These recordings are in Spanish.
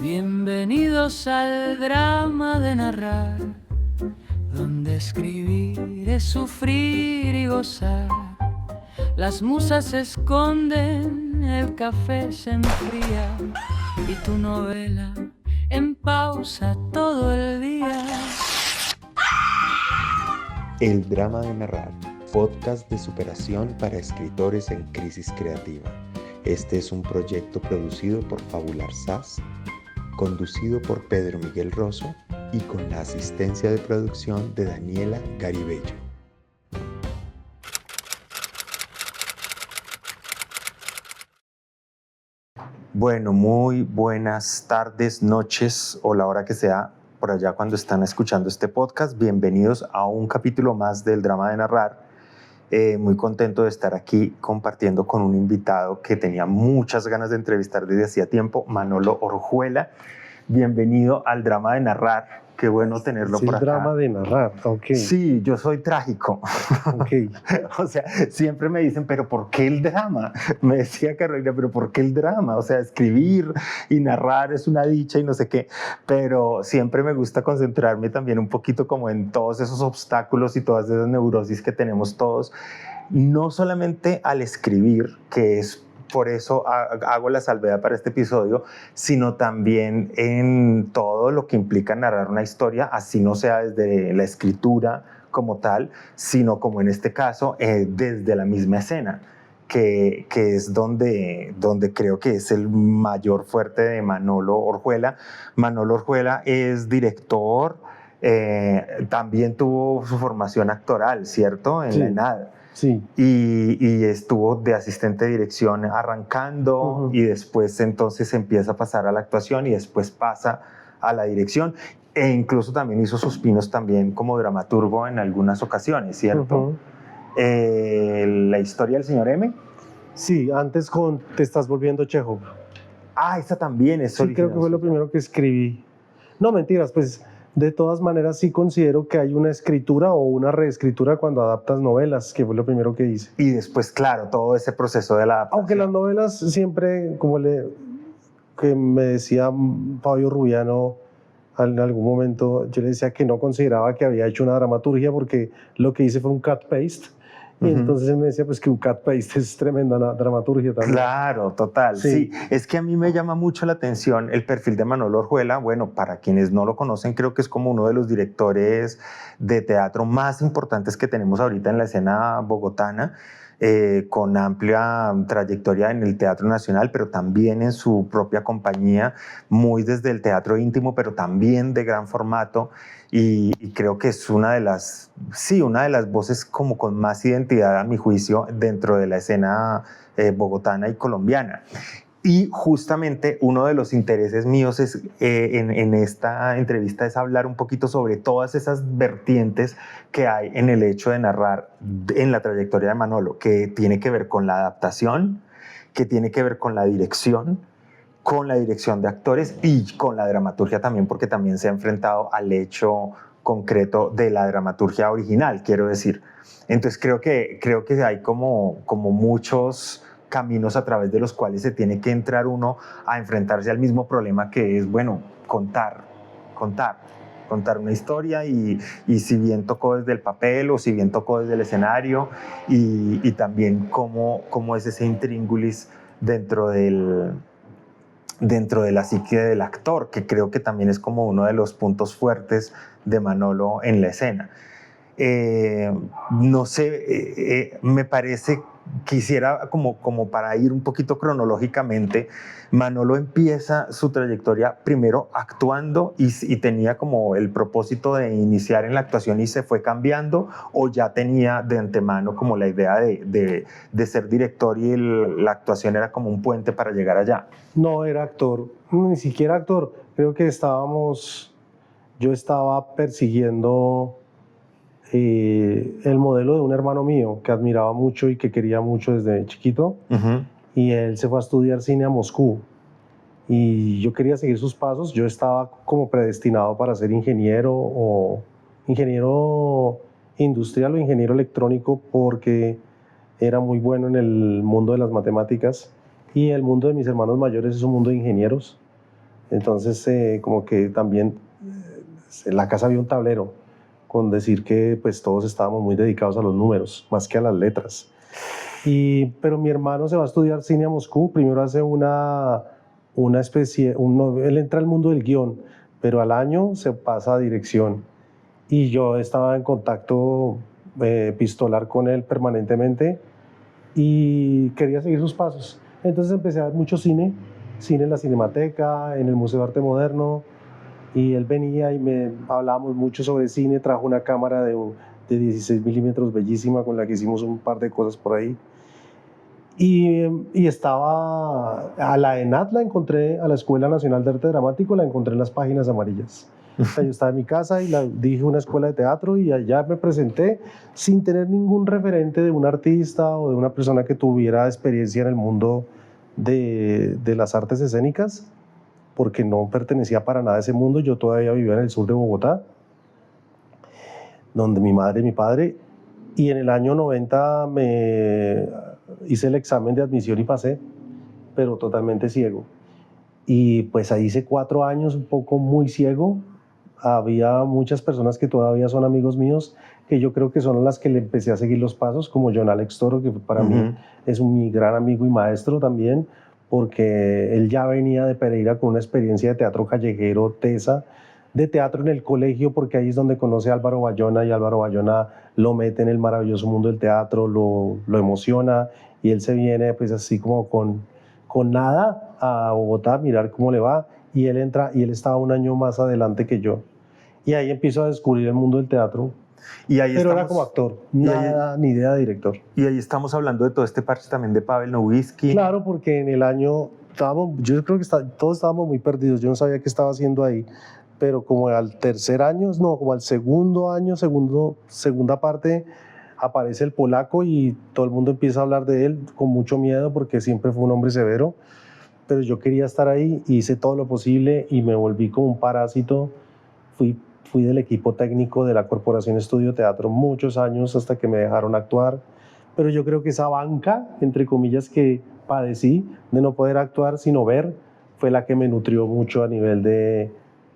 Bienvenidos al drama de narrar, donde escribir es sufrir y gozar. Las musas se esconden, el café se enfría y tu novela en pausa todo el día. El drama de narrar, podcast de superación para escritores en crisis creativa. Este es un proyecto producido por Fabular SAS, conducido por Pedro Miguel Rosso y con la asistencia de producción de Daniela Garibello. Bueno, muy buenas tardes, noches o la hora que sea por allá cuando están escuchando este podcast. Bienvenidos a un capítulo más del drama de narrar. Muy contento de estar aquí compartiendo con un invitado que tenía muchas ganas de entrevistar desde hacía tiempo, Manolo Orjuela. Bienvenido al drama de narrar. Qué bueno tenerlo por acá. El drama de narrar, ok. Sí, yo soy trágico. Ok. O sea, siempre me dicen, ¿pero por qué el drama? Me decía Carolina, ¿pero por qué el drama? O sea, escribir y narrar es una dicha y no sé qué. Pero siempre me gusta concentrarme también un poquito como en todos esos obstáculos y todas esas neurosis que tenemos todos. No solamente al escribir, que es por eso hago la salvedad para este episodio, sino también en todo lo que implica narrar una historia, así no sea desde la escritura como tal, sino como en este caso, desde la misma escena, que es donde creo que es el mayor fuerte de Manolo Orjuela. Manolo Orjuela es director, también tuvo su formación actoral, ¿cierto? En la ENAD. Sí. Y estuvo de asistente de dirección arrancando y después entonces empieza a pasar a la actuación y después pasa a la dirección e incluso también hizo sus pinos también como dramaturgo en algunas ocasiones, ¿cierto? La historia del señor M. Sí, antes con Te estás volviendo Chekhov. Ah, esa también es original. Sí, creo que fue lo primero que escribí. No, mentiras, pues de todas maneras sí considero que hay una escritura o una reescritura cuando adaptas novelas, que fue lo primero que hice. Y después, claro, todo ese proceso de la adaptación. Aunque las novelas siempre, que me decía Fabio Rubiano en algún momento, yo le decía que no consideraba que había hecho una dramaturgia porque lo que hice fue un cut-paste. Y entonces él me decía pues que un cut-paste es tremenda dramaturgia también. Claro, total. Sí, es que a mí me llama mucho la atención el perfil de Manolo Orjuela. Bueno, para quienes no lo conocen, creo que es como uno de los directores de teatro más importantes que tenemos ahorita en la escena bogotana, con amplia trayectoria en el Teatro Nacional, pero también en su propia compañía, muy desde el teatro íntimo, pero también de gran formato. Y creo que es una de las voces como con más identidad, a mi juicio, dentro de la escena bogotana y colombiana. Y justamente uno de los intereses míos es, en esta entrevista es hablar un poquito sobre todas esas vertientes que hay en el hecho de narrar en la trayectoria de Manolo, que tiene que ver con la adaptación, que tiene que ver con la dirección de actores y con la dramaturgia también, porque también se ha enfrentado al hecho concreto de la dramaturgia original, quiero decir. Entonces creo que hay como muchos caminos a través de los cuales se tiene que entrar uno a enfrentarse al mismo problema que es, bueno, contar una historia y si bien tocó desde el papel o si bien tocó desde el escenario y también cómo es ese intríngulis dentro de la psique del actor, que creo que también es como uno de los puntos fuertes de Manolo en la escena. No sé, me parece, quisiera como para ir un poquito cronológicamente, Manolo empieza su trayectoria primero actuando y tenía como el propósito de iniciar en la actuación y se fue cambiando, o ya tenía de antemano como la idea de ser director y la actuación era como un puente para llegar allá. No, era actor, ni siquiera actor. Creo que yo estaba persiguiendo el modelo de un hermano mío que admiraba mucho y que quería mucho desde chiquito. Y él se fue a estudiar cine a Moscú y yo quería seguir sus pasos. Yo estaba como predestinado para ser ingeniero industrial o ingeniero electrónico porque era muy bueno en el mundo de las matemáticas y el mundo de mis hermanos mayores es un mundo de ingenieros. Entonces, como que también en la casa había un tablero con decir que pues todos estábamos muy dedicados a los números, más que a las letras. Pero mi hermano se va a estudiar cine a Moscú, primero hace una especie, él entra al mundo del guión, pero al año se pasa a dirección. Y yo estaba en contacto epistolar con él permanentemente y quería seguir sus pasos. Entonces empecé a ver mucho cine en la Cinemateca, en el Museo de Arte Moderno, y él venía y hablábamos mucho sobre cine, trajo una cámara de 16 milímetros bellísima con la que hicimos un par de cosas por ahí. Y estaba, a la ENAD la encontré, a la Escuela Nacional de Arte Dramático la encontré en las páginas amarillas. O sea, yo estaba en mi casa y dije una escuela de teatro y allá me presenté sin tener ningún referente de un artista o de una persona que tuviera experiencia en el mundo de las artes escénicas, porque no pertenecía para nada a ese mundo. Yo todavía vivía en el sur de Bogotá, donde mi madre y mi padre, y en el año 90 me hice el examen de admisión y pasé, pero totalmente ciego. Y pues ahí hice 4 años un poco muy ciego. Había muchas personas que todavía son amigos míos, que yo creo que son las que le empecé a seguir los pasos, como John Alex Toro, que para mí es mi gran amigo y maestro también, porque él ya venía de Pereira con una experiencia de teatro callejero, tesa, de teatro en el colegio, porque ahí es donde conoce a Álvaro Bayona, y Álvaro Bayona lo mete en el maravilloso mundo del teatro, lo emociona, y él se viene pues así como con nada a Bogotá a mirar cómo le va, y él entra, y él estaba un año más adelante que yo. Y ahí empiezo a descubrir el mundo del teatro. Y ahí pero estamos, era como actor, nada, ni idea de director. Y ahí estamos hablando de todo este parche también de Pavel Novitzky. Claro, porque en el año, yo creo que todos estábamos muy perdidos, yo no sabía qué estaba haciendo ahí, pero como al tercer año, no, como al segundo año, segunda parte, aparece el polaco y todo el mundo empieza a hablar de él con mucho miedo porque siempre fue un hombre severo, pero yo quería estar ahí, hice todo lo posible y me volví como un parásito. Fui del equipo técnico de la Corporación Estudio Teatro muchos años hasta que me dejaron actuar, pero yo creo que esa banca, entre comillas, que padecí de no poder actuar sino ver, fue la que me nutrió mucho a nivel de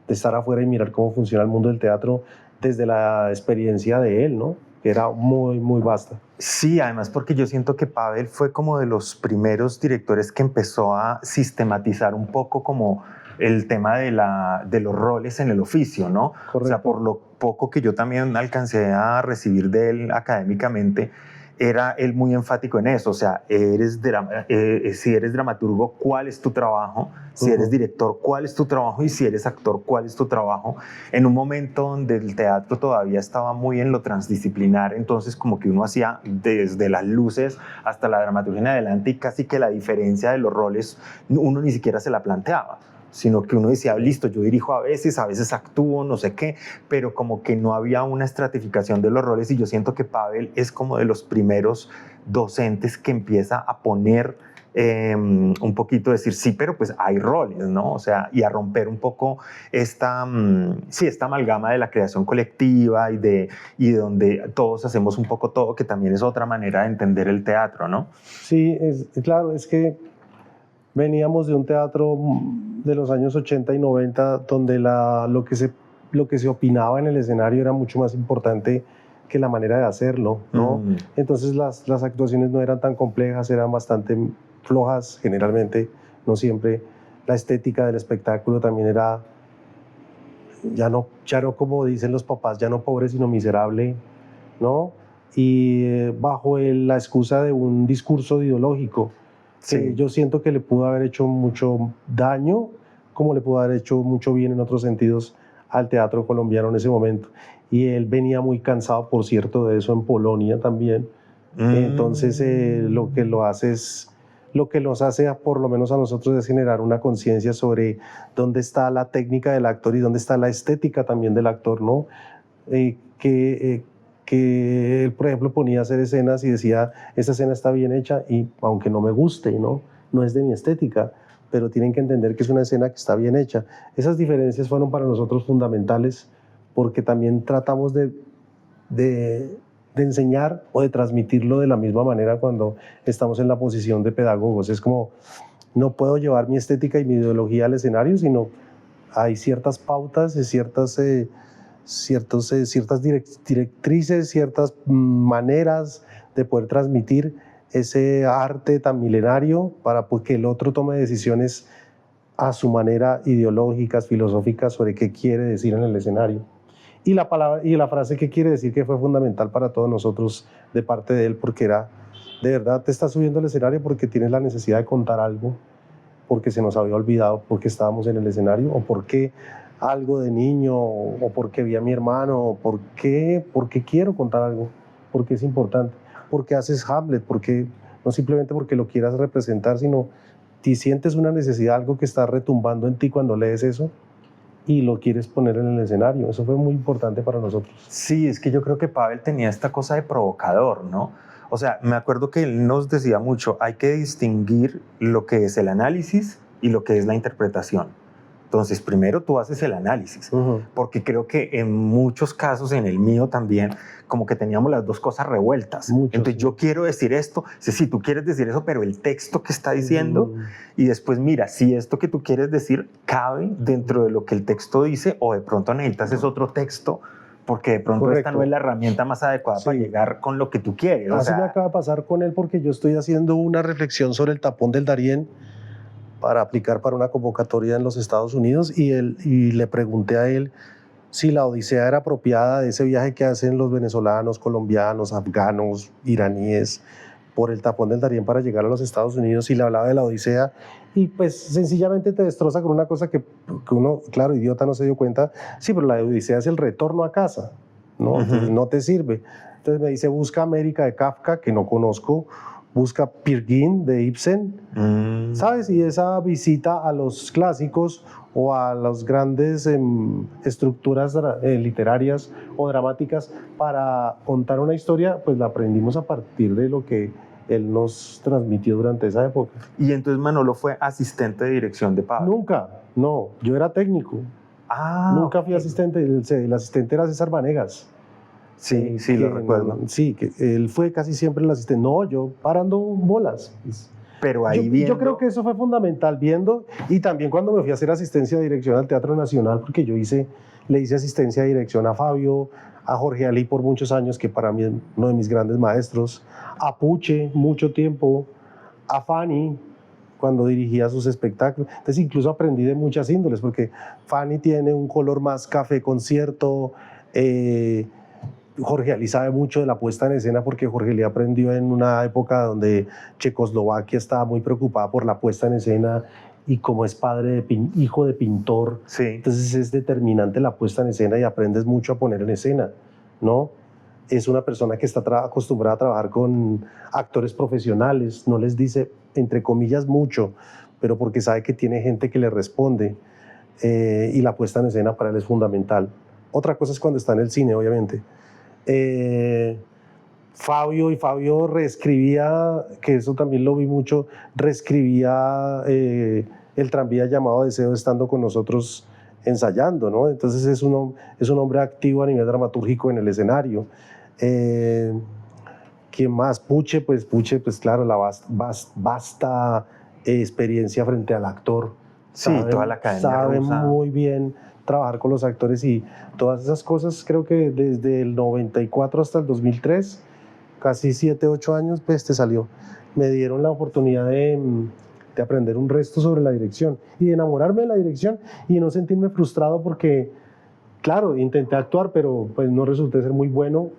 estar afuera y mirar cómo funciona el mundo del teatro desde la experiencia de él, ¿no? Que era muy, muy vasta. Sí, además porque yo siento que Pavel fue como de los primeros directores que empezó a sistematizar un poco como el tema de los roles en el oficio, ¿no? Correcto. O sea, por lo poco que yo también alcancé a recibir de él académicamente, era él muy enfático en eso, o sea, si eres dramaturgo, ¿cuál es tu trabajo? Si eres director, ¿cuál es tu trabajo? Y si eres actor, ¿cuál es tu trabajo? En un momento donde el teatro todavía estaba muy en lo transdisciplinar, entonces como que uno hacía desde las luces hasta la dramaturgia en adelante y casi que la diferencia de los roles uno ni siquiera se la planteaba, sino que uno decía, listo, yo dirijo a veces actúo, no sé qué, pero como que no había una estratificación de los roles y yo siento que Pavel es como de los primeros docentes que empieza a poner un poquito, decir, sí, pero pues hay roles, ¿no? O sea, y a romper un poco esta amalgama de la creación colectiva y de donde todos hacemos un poco todo, que también es otra manera de entender el teatro, ¿no? Sí, claro, es que veníamos de un teatro de los años 80 y 90 donde lo que se opinaba en el escenario era mucho más importante que la manera de hacerlo, ¿no? Entonces las actuaciones no eran tan complejas, eran bastante flojas generalmente, no siempre. La estética del espectáculo también era ya no como dicen los papás, ya no pobre sino miserable, ¿no? Y bajo la excusa de un discurso ideológico, que yo siento que le pudo haber hecho mucho daño, como le pudo haber hecho mucho bien en otros sentidos al teatro colombiano en ese momento. Y él venía muy cansado, por cierto, de eso en Polonia también. Entonces lo que nos hace, por lo menos a nosotros, es generar una conciencia sobre dónde está la técnica del actor y dónde está la estética también del actor, ¿no? Que él, por ejemplo, ponía a hacer escenas y decía, esta escena está bien hecha y aunque no me guste, no es de mi estética, pero tienen que entender que es una escena que está bien hecha. Esas diferencias fueron para nosotros fundamentales porque también tratamos de enseñar o de transmitirlo de la misma manera cuando estamos en la posición de pedagogos. Es como no puedo llevar mi estética y mi ideología al escenario, sino hay ciertas pautas, ciertas directrices, ciertas maneras de poder transmitir ese arte tan milenario para que el otro tome decisiones a su manera, ideológicas, filosóficas, sobre qué quiere decir en el escenario. Y la palabra y la frase que quiere decir, que fue fundamental para todos nosotros de parte de él, porque era, de verdad te estás subiendo al escenario porque tienes la necesidad de contar algo, porque se nos había olvidado porque estábamos en el escenario, o porque algo de niño, o porque vi a mi hermano, o porque quiero contar algo, porque es importante, porque haces Hamlet, porque no simplemente porque lo quieras representar, sino te sientes una necesidad, algo que está retumbando en ti cuando lees eso y lo quieres poner en el escenario. Eso fue muy importante para nosotros. Sí, es que yo creo que Pavel tenía esta cosa de provocador, ¿no? O sea, me acuerdo que él nos decía mucho, hay que distinguir lo que es el análisis y lo que es la interpretación. Entonces, primero tú haces el análisis, porque creo que en muchos casos, en el mío también, como que teníamos las dos cosas revueltas. Entonces, yo quiero decir esto, sí, tú quieres decir eso, pero el texto que está diciendo, y después mira, si esto que tú quieres decir cabe dentro de lo que el texto dice, o de pronto necesitas es otro texto, porque de pronto esta no es la herramienta más adecuada para llegar con lo que tú quieres. Así me acaba de pasar con él, porque yo estoy haciendo una reflexión sobre el tapón del Darién para aplicar para una convocatoria en los Estados Unidos, y le pregunté a él si la Odisea era apropiada de ese viaje que hacen los venezolanos, colombianos, afganos, iraníes por el tapón del Darién para llegar a los Estados Unidos, y le hablaba de la Odisea, y pues sencillamente te destroza con una cosa que uno, claro, idiota, no se dio cuenta. Sí, pero la Odisea es el retorno a casa, ¿no? Entonces, no te sirve. Entonces me dice, busca América de Kafka, que no conozco, busca Peer Gynt de Ibsen, ¿sabes? Y esa visita a los clásicos o a las grandes estructuras literarias o dramáticas para contar una historia, pues la aprendimos a partir de lo que él nos transmitió durante esa época. Y entonces Manolo fue asistente de dirección de Pavel. Nunca, no, yo era técnico. Nunca fui asistente, el asistente era César Vanegas. Sí, lo recuerdo. Sí, que él fue casi siempre el asistente. No, yo parando bolas. Pero ahí viendo... Yo creo que eso fue fundamental, viendo, y también cuando me fui a hacer asistencia de dirección al Teatro Nacional, porque le hice asistencia de dirección a Fabio, a Jorge Alí por muchos años, que para mí es uno de mis grandes maestros, a Puche mucho tiempo, a Fanny cuando dirigía sus espectáculos. Entonces incluso aprendí de muchas índoles, porque Fanny tiene un color más café concierto, Jorge Alí sabe mucho de la puesta en escena, porque Jorge Alí aprendió en una época donde Checoslovaquia estaba muy preocupada por la puesta en escena, y como es hijo de pintor, entonces es determinante la puesta en escena y aprendes mucho a poner en escena, ¿no? Es una persona que está acostumbrada a trabajar con actores profesionales, no les dice, entre comillas, mucho, pero porque sabe que tiene gente que le responde, y la puesta en escena para él es fundamental. Otra cosa es cuando está en el cine, obviamente. Fabio reescribía, que eso también lo vi mucho, reescribía el tranvía llamado Deseo estando con nosotros ensayando, ¿no? Entonces es un hombre activo a nivel dramatúrgico en el escenario. ¿Quién más? Puche, pues claro, la vasta experiencia frente al actor. Sí, toda la cadena sabe rusa. Muy bien trabajar con los actores y todas esas cosas. Creo que desde el 94 hasta el 2003, casi 7, 8 años, pues salió. Me dieron la oportunidad de aprender un resto sobre la dirección y de enamorarme de la dirección y no sentirme frustrado porque, claro, intenté actuar, pero pues no resulté ser muy bueno.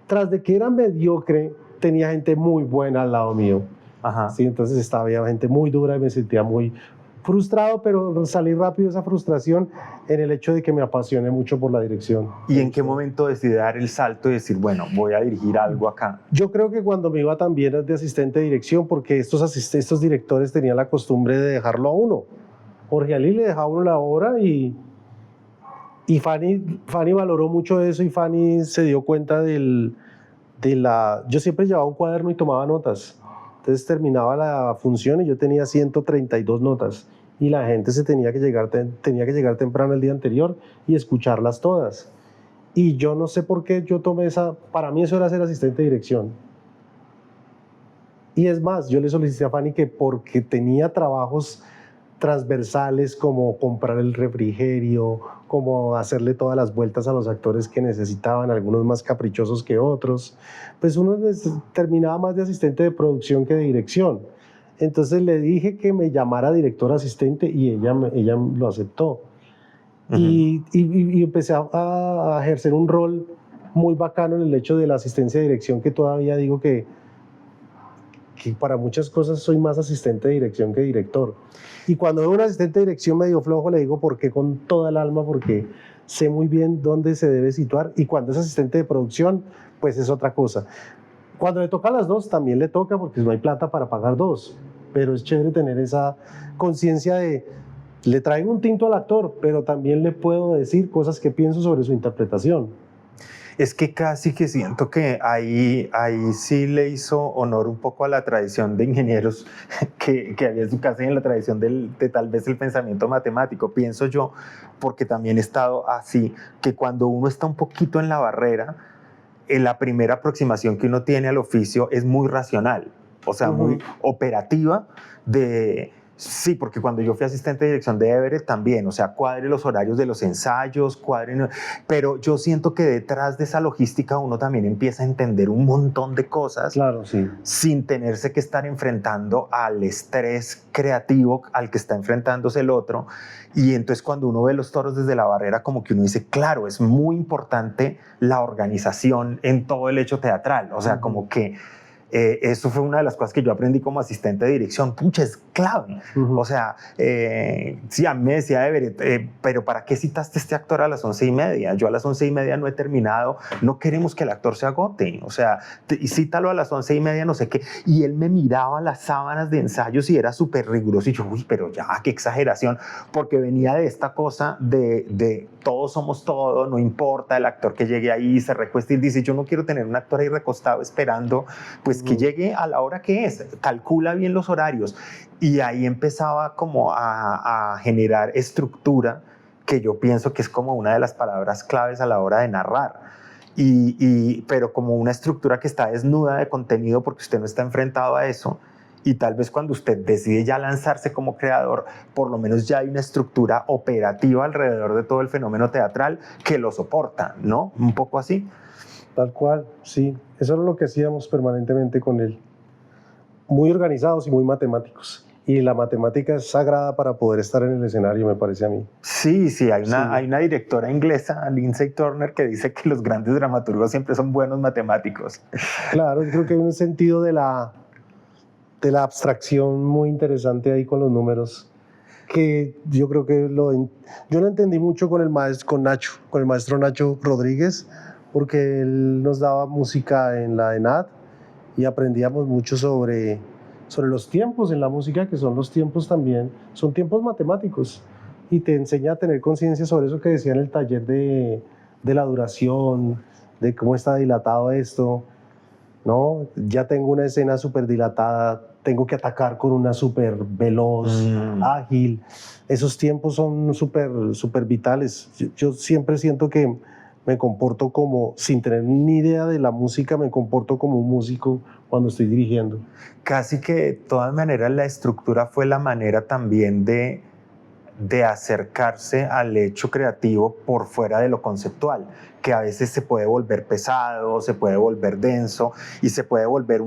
Tras de que era mediocre, tenía gente muy buena al lado mío. Sí, entonces había gente muy dura y me sentía muy frustrado, pero salí rápido de esa frustración en el hecho de que me apasioné mucho por la dirección. ¿Y en qué momento decidí dar el salto y decir, bueno, voy a dirigir algo acá? Yo creo que cuando me iba también de asistente de dirección, porque estos directores tenían la costumbre de dejarlo a uno. Jorge Alí le dejaba a uno la obra y Fanny valoró mucho eso, y Fanny se dio cuenta yo siempre llevaba un cuaderno y tomaba notas. Entonces terminaba la función y yo tenía 132 notas y la gente tenía que llegar temprano el día anterior y escucharlas todas. Y yo no sé por qué yo tomé para mí eso era ser asistente de dirección. Y es más, yo le solicité a Fanny que porque tenía trabajos transversales como comprar el refrigerio, como hacerle todas las vueltas a los actores que necesitaban, algunos más caprichosos que otros, pues uno terminaba más de asistente de producción que de dirección. Entonces le dije que me llamara director asistente y ella lo aceptó. Y empecé a ejercer un rol muy bacano en el hecho de la asistencia de dirección, que todavía digo que para muchas cosas soy más asistente de dirección que director. Y cuando veo un asistente de dirección medio flojo, le digo por qué con toda el alma, porque sé muy bien dónde se debe situar. Y cuando es asistente de producción, pues es otra cosa. Cuando le toca a las dos, también le toca, porque no hay plata para pagar dos. Pero es chévere tener esa conciencia de, le traigo un tinto al actor, pero también le puedo decir cosas que pienso sobre su interpretación. Es que casi que siento que ahí sí le hizo honor un poco a la tradición de ingenieros que había en su casa y en la tradición de tal vez el pensamiento matemático, pienso yo, porque también he estado así, que cuando uno está un poquito en la barrera, la primera aproximación que uno tiene al oficio es muy racional, o sea, muy operativa de... Sí, porque cuando yo fui asistente de dirección de Everett también, o sea, cuadre los horarios de los ensayos, pero yo siento que detrás de esa logística uno también empieza a entender un montón de cosas, claro, sí, sin tenerse que estar enfrentando al estrés creativo al que está enfrentándose el otro. Y entonces cuando uno ve los toros desde la barrera, como que uno dice, claro, es muy importante la organización en todo el hecho teatral, o sea, como que eso fue una de las cosas que yo aprendí como asistente de dirección. Pucha, es clave. O sea, sí, a mí me decía Everett, pero ¿para qué citaste a este actor a las 11:30? Yo a las 11:30 no he terminado, no queremos que el actor se agote. O sea, cítalo a las 11:30, no sé qué. Y él me miraba las sábanas de ensayos y era súper riguroso. Y yo, uy, pero ya, qué exageración. Porque venía de esta cosa de todos somos todo, no importa el actor que llegue ahí, se recueste y dice, yo no quiero tener un actor ahí recostado esperando, pues que llegue a la hora que es, calcula bien los horarios. Y ahí empezaba como a generar estructura, que yo pienso que es como una de las palabras claves a la hora de narrar. Pero como una estructura que está desnuda de contenido porque usted no está enfrentado a eso. Y tal vez cuando usted decide ya lanzarse como creador, por lo menos ya hay una estructura operativa alrededor de todo el fenómeno teatral que lo soporta, ¿no? Un poco así. Tal cual, sí. Eso era lo que hacíamos permanentemente con él. Muy organizados y muy matemáticos. Y la matemática es sagrada para poder estar en el escenario, me parece a mí. Sí, hay una directora inglesa, Lindsay Turner, que dice que los grandes dramaturgos siempre son buenos matemáticos. Claro, yo creo que hay un sentido de la abstracción muy interesante ahí con los números, que yo creo que yo lo entendí mucho con el maestro Nacho Rodríguez, porque él nos daba música en la ENAD y aprendíamos mucho sobre los tiempos en la música, que son los tiempos también, son tiempos matemáticos, y te enseña a tener conciencia sobre eso que decía en el taller de la duración, de cómo está dilatado esto, ¿no? Ya tengo una escena súper dilatada, tengo que atacar con una súper veloz, ágil. Esos tiempos son súper vitales. Yo siempre siento que me comporto como, sin tener ni idea de la música, me comporto como un músico cuando estoy dirigiendo. Casi que de todas maneras la estructura fue la manera también de acercarse al hecho creativo por fuera de lo conceptual, que a veces se puede volver pesado, se puede volver denso y se puede volver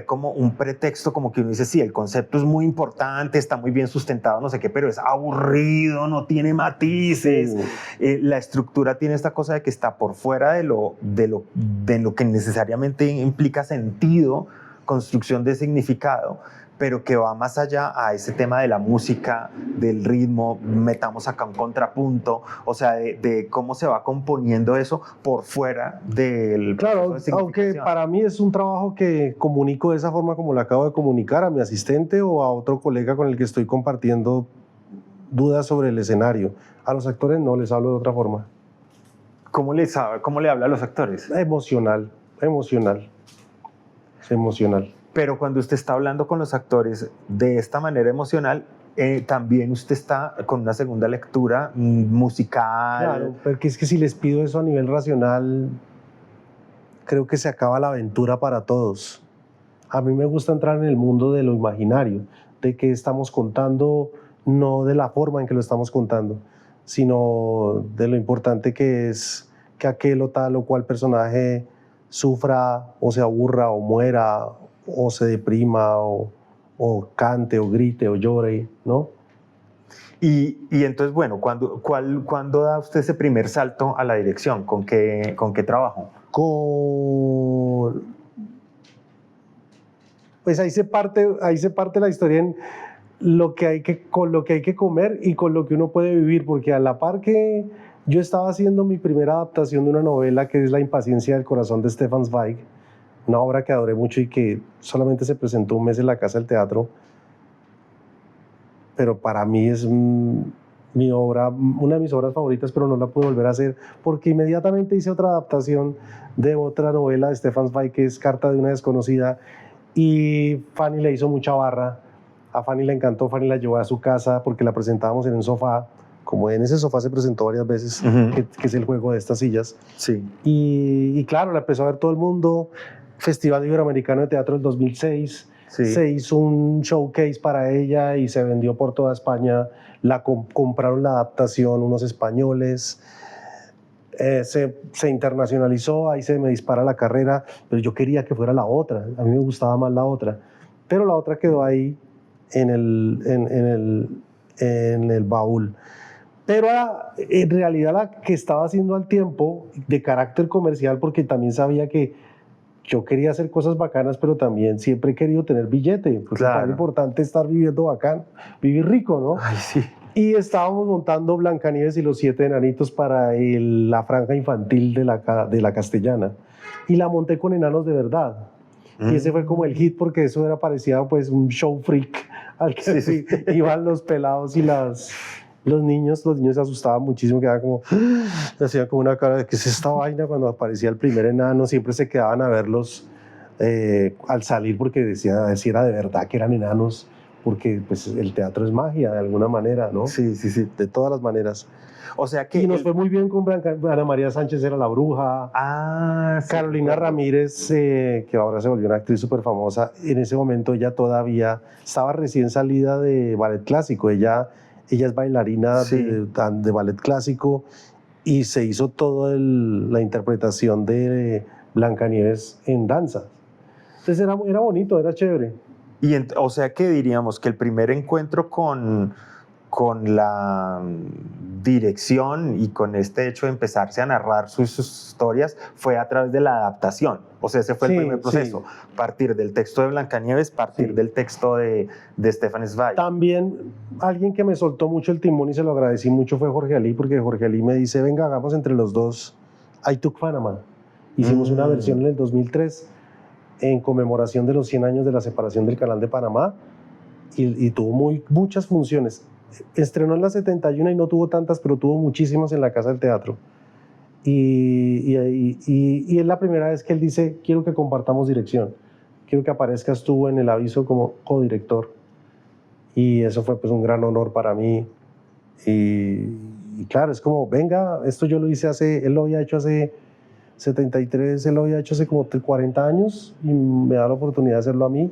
como un pretexto, como que uno dice, sí, el concepto es muy importante, está muy bien sustentado, no sé qué, pero es aburrido, no tiene matices. La estructura tiene esta cosa de que está por fuera de lo que necesariamente implica sentido, construcción de significado, pero que va más allá a ese tema de la música, del ritmo, metamos acá un contrapunto, o sea, de cómo se va componiendo eso por fuera del... Claro, aunque para mí es un trabajo que comunico de esa forma como lo acabo de comunicar a mi asistente o a otro colega con el que estoy compartiendo dudas sobre el escenario. A los actores no, les hablo de otra forma. ¿Cómo le habla a los actores? Emocional. Pero cuando usted está hablando con los actores de esta manera emocional, también usted está con una segunda lectura musical. Claro, porque es que si les pido eso a nivel racional, creo que se acaba la aventura para todos. A mí me gusta entrar en el mundo de lo imaginario, de qué estamos contando, no de la forma en que lo estamos contando, sino de lo importante que es que aquel o tal o cual personaje sufra o se aburra o muera o se deprima o cante o grite o llore, ¿no? Y entonces, bueno, ¿cuándo da usted ese primer salto a la dirección? ¿Con qué trabajo? Pues ahí se parte la historia en con lo que hay que comer y con lo que uno puede vivir, porque a la par que yo estaba haciendo mi primera adaptación de una novela que es La impaciencia del corazón de Stefan Zweig, una obra que adoré mucho y que solamente se presentó un mes en la Casa del Teatro, pero para mí es mi obra, una de mis obras favoritas, pero no la pude volver a hacer porque inmediatamente hice otra adaptación de otra novela de Stefan Zweig que es Carta de una desconocida y Fanny le hizo mucha barra. A Fanny le encantó, Fanny la llevó a su casa porque la presentábamos en un sofá, como en ese sofá se presentó varias veces, que es el juego de estas sillas. Sí. Y claro, la empezó a ver todo el mundo. Festival Iberoamericano de Teatro del 2006. Sí. Se hizo un showcase para ella y se vendió por toda España. Compraron la adaptación unos españoles. Se internacionalizó, ahí se me dispara la carrera, pero yo quería que fuera la otra. A mí me gustaba más la otra. Pero la otra quedó ahí en el baúl. Pero en realidad la que estaba haciendo al tiempo, de carácter comercial, porque también sabía que yo quería hacer cosas bacanas, pero también siempre he querido tener billete, porque claro, es tan importante estar viviendo bacán, vivir rico, ¿no? Ay, sí. Y estábamos montando Blancanieves y los 7 enanitos para la franja infantil de la Castellana. Y la monté con enanos de verdad. Y ese fue como el hit, porque eso parecía pues un show freak al que sí. Iban los pelados y los niños se asustaban muchísimo, quedaban como, hacían como una cara de ¿qué es esta vaina? Cuando aparecía el primer enano siempre se quedaban a verlos al salir porque decían a ver si era de verdad que eran enanos, porque pues el teatro es magia de alguna manera, ¿no? Sí, de todas las maneras. O sea que... Y nos fue muy bien con Ana María Sánchez era la bruja. Ah, sí, Carolina Ramírez, que ahora se volvió una actriz súper famosa. En ese momento ella todavía estaba recién salida de ballet clásico. Ella es bailarina de ballet clásico y se hizo toda la interpretación de Blancanieves en danza. Entonces era bonito, era chévere. Y o sea que diríamos que el primer encuentro con la dirección y con este hecho de empezarse a narrar sus historias fue a través de la adaptación. O sea, ese fue el primer proceso. Sí. Partir del texto de Blancanieves, partir del texto de Stefan Zweig. También alguien que me soltó mucho el timón y se lo agradecí mucho fue Jorge Ali, porque Jorge Ali me dice, venga, hagamos entre los dos I Took Panama. Hicimos una versión en el 2003 en conmemoración de los 100 años de la separación del Canal de Panamá y tuvo muchas funciones. Estrenó en la 71 y no tuvo tantas, pero tuvo muchísimas en la Casa del Teatro. Y es la primera vez que él dice, quiero que compartamos dirección, quiero que aparezcas tú en el aviso como codirector. Y eso fue pues un gran honor para mí. Y claro, es como, venga, esto yo lo hice él lo había hecho hace 73, él lo había hecho hace como 40 años y me da la oportunidad de hacerlo a mí.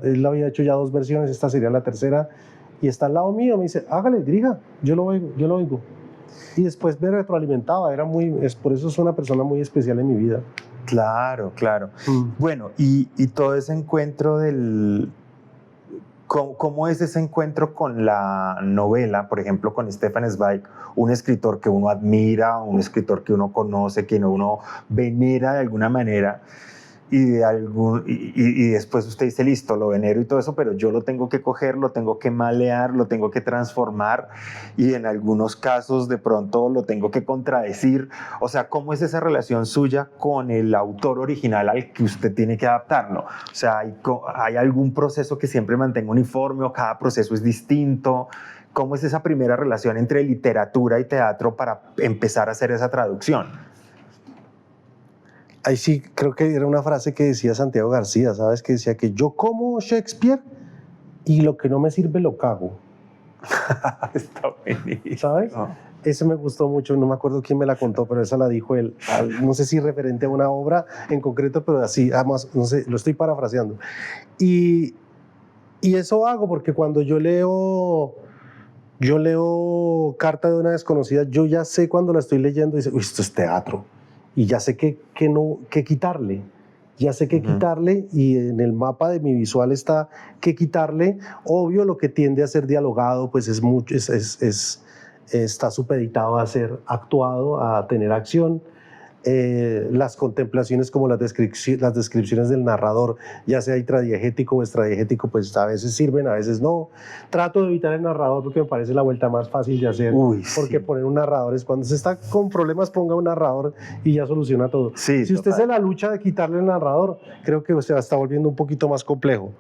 Él lo había hecho ya 2 versiones, esta sería la tercera. Y está al lado mío, me dice, hágale, dirija, yo lo oigo. Y después me retroalimentaba, por eso es una persona muy especial en mi vida. Claro. Bueno, y todo ese encuentro ¿cómo es ese encuentro con la novela, por ejemplo, con Stefan Zweig, un escritor que uno admira, un escritor que uno conoce, que uno venera de alguna manera? Y después usted dice, listo, lo venero y todo eso, pero yo lo tengo que coger, lo tengo que malear, lo tengo que transformar y en algunos casos de pronto lo tengo que contradecir. O sea, ¿cómo es esa relación suya con el autor original al que usted tiene que adaptarlo? O sea, ¿hay algún proceso que siempre mantenga uniforme o cada proceso es distinto? ¿Cómo es esa primera relación entre literatura y teatro para empezar a hacer esa traducción? Ahí sí, creo que era una frase que decía Santiago García, ¿sabes? Que decía que yo como Shakespeare y lo que no me sirve lo cago. Está buenísimo. ¿Sabes? Ese me gustó mucho, no me acuerdo quién me la contó, pero esa la dijo él. No sé si referente a una obra en concreto, pero así, además, no sé, lo estoy parafraseando. Y eso hago porque cuando yo leo Carta de una desconocida, yo ya sé cuando la estoy leyendo, dice, uy, esto es teatro. Y ya sé qué quitarle. Ya sé qué quitarle y en el mapa de mi visual está qué quitarle. Obvio, lo que tiende a ser dialogado, pues está supeditado a ser actuado, a tener acción. Las contemplaciones como las descripciones del narrador, ya sea intradiegético o extradiegético, pues a veces sirven, a veces no. Trato de evitar el narrador porque me parece la vuelta más fácil de hacer, porque poner un narrador es cuando se está con problemas, ponga un narrador y ya soluciona todo. Sí, si usted se la lucha de quitarle el narrador, creo que se está volviendo un poquito más complejo.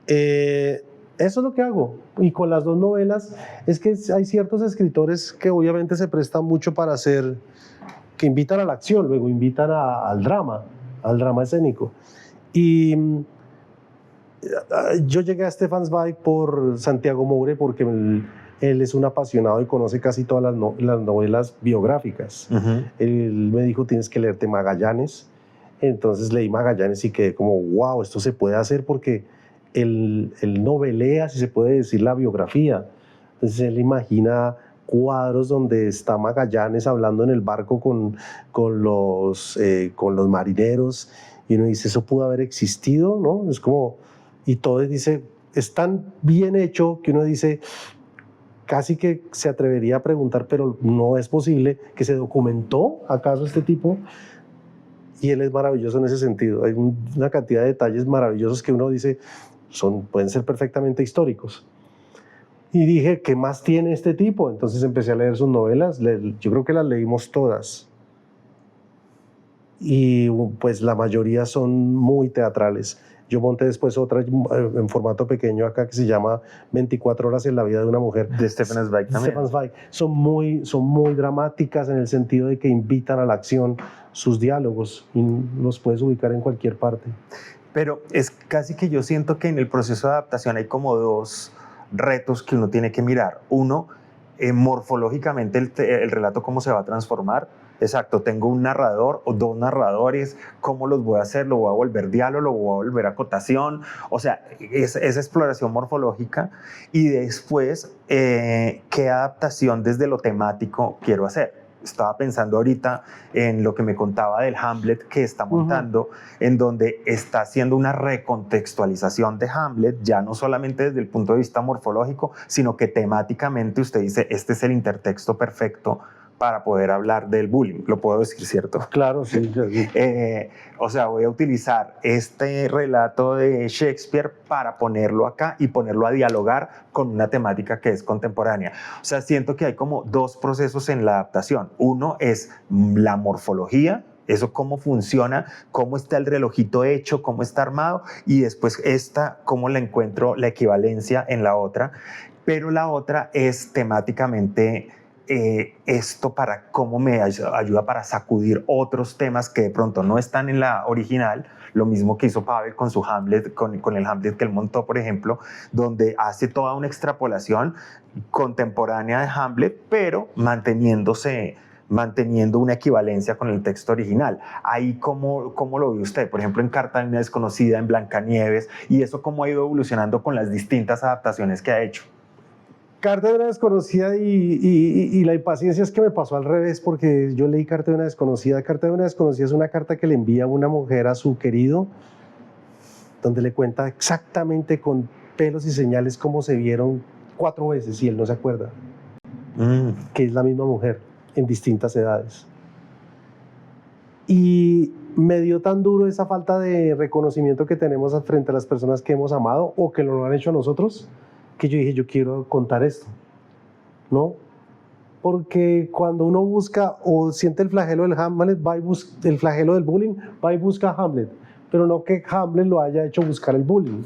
Eso es lo que hago. Y con las dos novelas, es que hay ciertos escritores que obviamente se prestan mucho para hacer, que invitan a la acción, luego invitan al drama escénico. Y yo llegué a Stefan Zweig por Santiago Moure, porque él es un apasionado y conoce casi todas las novelas biográficas. Él me dijo, tienes que leerte Magallanes. Entonces leí Magallanes y quedé como, wow, esto se puede hacer porque él novelea, si se puede decir, la biografía. Entonces él imagina cuadros donde está Magallanes hablando en el barco con los marineros, y uno dice, eso pudo haber existido, ¿no? Es como, y todo dice, es tan bien hecho que uno dice, casi que se atrevería a preguntar, pero no es posible que se documentó acaso este tipo. Y él es maravilloso en ese sentido. Hay una cantidad de detalles maravillosos que uno dice, pueden ser perfectamente históricos. Y dije, ¿qué más tiene este tipo? Entonces empecé a leer sus novelas, yo creo que las leímos todas. Y pues la mayoría son muy teatrales. Yo monté después otra en formato pequeño acá que se llama 24 horas en la vida de una mujer. De Stefan Zweig también. Stefan Zweig. Son muy dramáticas en el sentido de que invitan a la acción sus diálogos y los puedes ubicar en cualquier parte. Pero es casi que yo siento que en el proceso de adaptación hay como dos retos que uno tiene que mirar. Uno, morfológicamente el relato cómo se va a transformar. Exacto, tengo un narrador o dos narradores, ¿cómo los voy a hacer? ¿Lo voy a volver diálogo? ¿Lo voy a volver acotación? O sea, esa exploración morfológica. Y después, ¿qué adaptación desde lo temático quiero hacer? Estaba pensando ahorita en lo que me contaba del Hamlet que está montando, en donde está haciendo una recontextualización de Hamlet, ya no solamente desde el punto de vista morfológico, sino que temáticamente usted dice, este es el intertexto perfecto para poder hablar del bullying. Lo puedo decir, ¿cierto? Claro, sí. O sea, voy a utilizar este relato de Shakespeare para ponerlo acá y ponerlo a dialogar con una temática que es contemporánea. O sea, siento que hay como dos procesos en la adaptación. Uno es la morfología, eso cómo funciona, cómo está el relojito hecho, cómo está armado, y después cómo la encuentro la equivalencia en la otra. Pero la otra es temáticamente esto para cómo me ayuda para sacudir otros temas que de pronto no están en la original, lo mismo que hizo Pavel con su Hamlet, con el Hamlet que él montó, por ejemplo, donde hace toda una extrapolación contemporánea de Hamlet, pero manteniendo una equivalencia con el texto original. Ahí, ¿cómo lo ve usted? Por ejemplo, en Carta de una desconocida, en Blancanieves, y eso cómo ha ido evolucionando con las distintas adaptaciones que ha hecho. Carta de una desconocida y la impaciencia es que me pasó al revés, porque yo leí Carta de una desconocida. Carta de una desconocida es una carta que le envía una mujer a su querido, donde le cuenta exactamente con pelos y señales cómo se vieron 4 veces y él no se acuerda. Que es la misma mujer en distintas edades. Y me dio tan duro esa falta de reconocimiento que tenemos frente a las personas que hemos amado o que lo han hecho a nosotros, que yo dije, yo quiero contar esto, ¿no? Porque cuando uno busca o siente el flagelo del Hamlet, el flagelo del bullying, va y busca a Hamlet, pero no que Hamlet lo haya hecho buscar el bullying,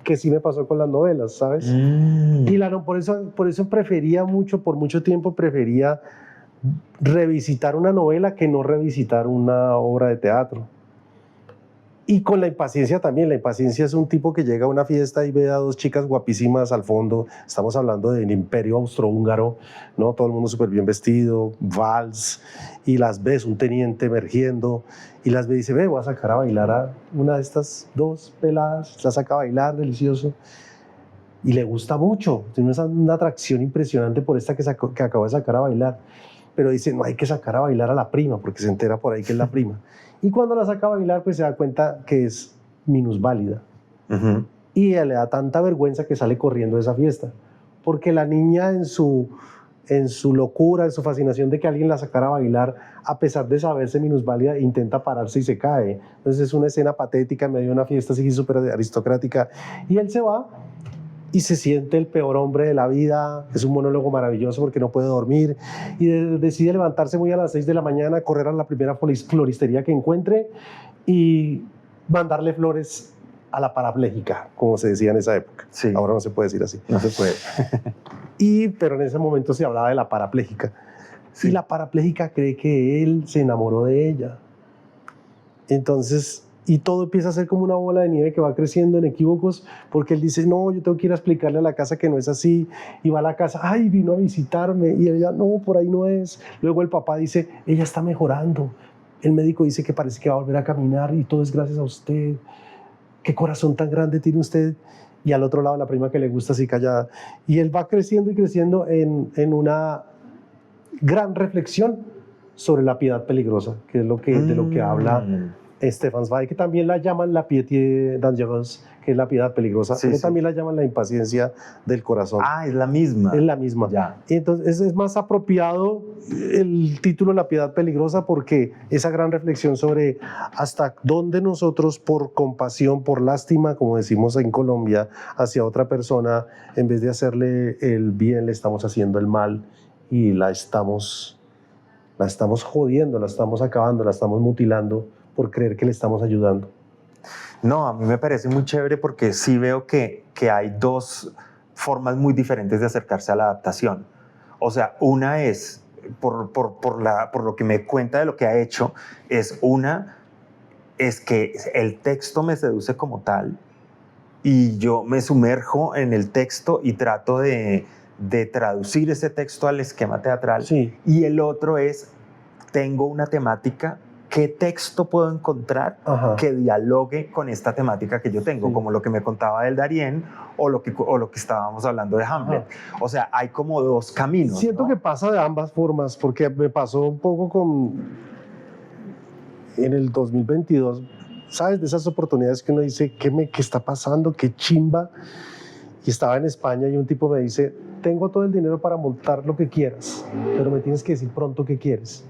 que sí me pasó con las novelas, ¿sabes? Y por eso prefería por mucho tiempo prefería revisitar una novela que no revisitar una obra de teatro. Y con la impaciencia también. La impaciencia es un tipo que llega a una fiesta y ve a dos chicas guapísimas al fondo. Estamos hablando del Imperio Austrohúngaro, ¿no? Todo el mundo súper bien vestido, vals, y las ves, un teniente emergiendo, y las ve y dice, ve, voy a sacar a bailar a una de estas dos peladas. La saca a bailar, delicioso. Y le gusta mucho. Tiene una atracción impresionante por esta que acabo de sacar a bailar. Pero dice, no hay que sacar a bailar a la prima, porque se entera por ahí que es la prima. Y cuando la saca a bailar, pues se da cuenta que es minusválida. Y ella le da tanta vergüenza que sale corriendo de esa fiesta. Porque la niña en su locura, en su fascinación de que alguien la sacara a bailar, a pesar de saberse minusválida, intenta pararse y se cae. Entonces es una escena patética en medio de una fiesta así súper aristocrática. Y él se va y se siente el peor hombre de la vida. Es un monólogo maravilloso porque no puede dormir y decide levantarse muy a las 6 de la mañana, correr a la primera floristería que encuentre y mandarle flores a la parapléjica, como se decía en esa época. Sí. Ahora no se puede decir así. No se puede. Pero en ese momento se hablaba de la parapléjica. Sí. Y la parapléjica cree que él se enamoró de ella. Entonces, y todo empieza a ser como una bola de nieve que va creciendo en equívocos, porque él dice, no, yo tengo que ir a explicarle a la casa que no es así, y va a la casa, ay, vino a visitarme, y ella, no, por ahí no es. Luego el papá dice, ella está mejorando. El médico dice que parece que va a volver a caminar, y todo es gracias a usted. ¿Qué corazón tan grande tiene usted? Y al otro lado la prima que le gusta así callada. Y él va creciendo y creciendo en una gran reflexión sobre la piedad peligrosa, que es de lo que habla Stefan Zweig, que también la llaman la piété dangereuse, que es la piedad peligrosa, sí, pero sí. también la llaman la impaciencia del corazón. Ah, es la misma. Es la misma. Ya. Y entonces es más apropiado el título La piedad peligrosa porque esa gran reflexión sobre hasta dónde nosotros por compasión, por lástima, como decimos en Colombia, hacia otra persona, en vez de hacerle el bien, le estamos haciendo el mal y la estamos jodiendo, la estamos acabando, la estamos mutilando por creer que le estamos ayudando. No, a mí me parece muy chévere porque sí veo que hay dos formas muy diferentes de acercarse a la adaptación. O sea, una es, por lo que me cuenta de lo que ha hecho, es que el texto me seduce como tal y yo me sumerjo en el texto y trato de traducir ese texto al esquema teatral. Sí. Y el otro es, tengo una temática. ¿Qué texto puedo encontrar que dialogue con esta temática que yo tengo? Sí. Como lo que me contaba del Darién o lo que estábamos hablando de Hamlet. O sea, hay como dos caminos. Siento, ¿no?, que pasa de ambas formas, porque me pasó un poco en el 2022, ¿sabes? De esas oportunidades que uno dice, ¿qué está pasando? ¿Qué chimba? Y estaba en España y un tipo me dice, tengo todo el dinero para montar lo que quieras, pero me tienes que decir pronto qué quieres.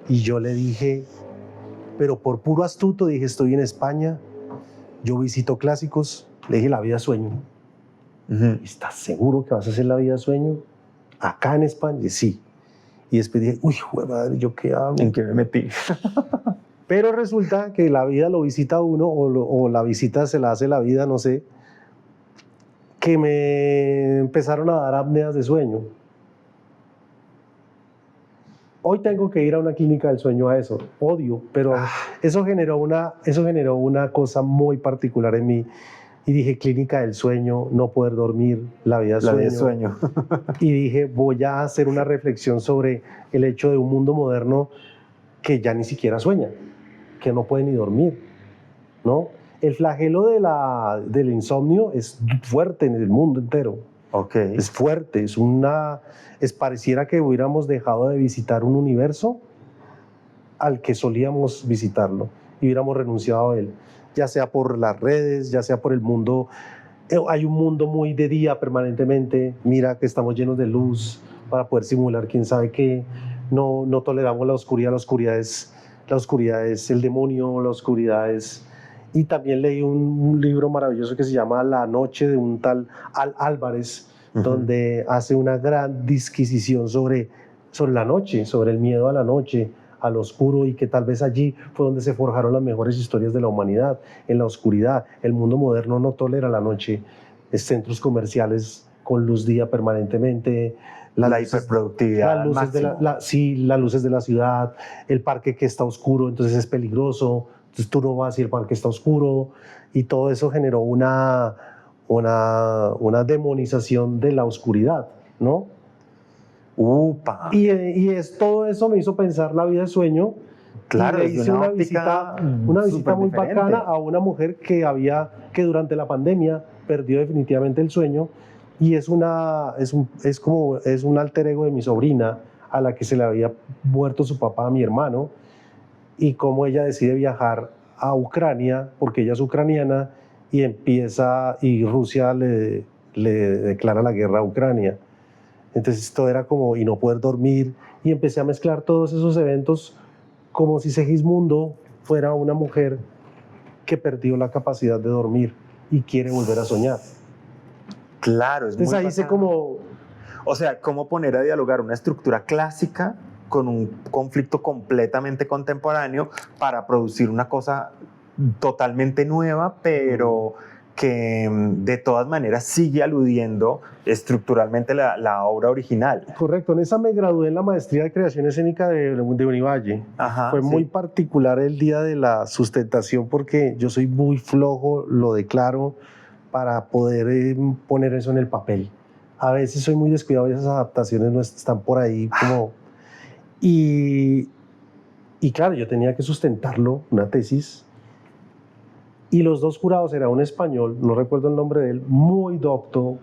Y yo le dije, pero por puro astuto, dije, estoy en España, yo visito clásicos, le dije, la vida sueño. ¿Estás seguro que vas a hacer la vida sueño acá en España? Y sí. Y después dije, uy, madre, ¿yo qué hago? ¿En qué me metí? Pero resulta que la vida lo visita uno, o la visita se la hace la vida, no sé, que me empezaron a dar apneas de sueño. Hoy tengo que ir a una clínica del sueño a eso, odio, pero eso generó una cosa muy particular en mí. Y dije, clínica del sueño, no poder dormir, la vida de sueño. Y dije, voy a hacer una reflexión sobre el hecho de un mundo moderno que ya ni siquiera sueña, que no puede ni dormir, ¿no? El flagelo del insomnio es fuerte en el mundo entero. Okay. Es fuerte, pareciera que hubiéramos dejado de visitar un universo al que solíamos visitarlo y hubiéramos renunciado a él, ya sea por las redes, ya sea por el mundo. Hay un mundo muy de día permanentemente, mira que estamos llenos de luz para poder simular quién sabe qué, no toleramos la oscuridad es el demonio, la oscuridad es... Y también leí un libro maravilloso que se llama La noche, de un tal Al Álvarez, donde hace una gran disquisición sobre la noche, sobre el miedo a la noche, al oscuro, y que tal vez allí fue donde se forjaron las mejores historias de la humanidad, en la oscuridad. El mundo moderno no tolera la noche, centros comerciales con luz día permanentemente, la hiperproductividad, las luces de la ciudad, el parque que está oscuro, entonces es peligroso, entonces tú no vas y el parque está oscuro, y todo eso generó una demonización de la oscuridad, ¿no? Upa. Todo eso me hizo pensar la vida de sueño. Claro, y le es hice una una visita muy bacana a una mujer que durante la pandemia perdió definitivamente el sueño, y es un alter ego de mi sobrina, a la que se le había muerto su papá, a mi hermano, y cómo ella decide viajar a Ucrania, porque ella es ucraniana, y Rusia le declara la guerra a Ucrania. Entonces todo era como, y no poder dormir, y empecé a mezclar todos esos eventos como si Segismundo fuera una mujer que perdió la capacidad de dormir y quiere volver a soñar. Claro, es entonces muy ahí bacano. hice como... O sea, cómo poner a dialogar una estructura clásica con un conflicto completamente contemporáneo para producir una cosa totalmente nueva, pero que de todas maneras sigue aludiendo estructuralmente la obra original. Correcto, en esa me gradué en la maestría de creación escénica de Univalle. Ajá, fue muy particular el día de la sustentación, porque yo soy muy flojo, lo declaro, para poder poner eso en el papel. A veces soy muy descuidado y esas adaptaciones no están por ahí como... Y claro, yo tenía que sustentarlo, una tesis, y los dos jurados era un español, no recuerdo el nombre de él, muy docto,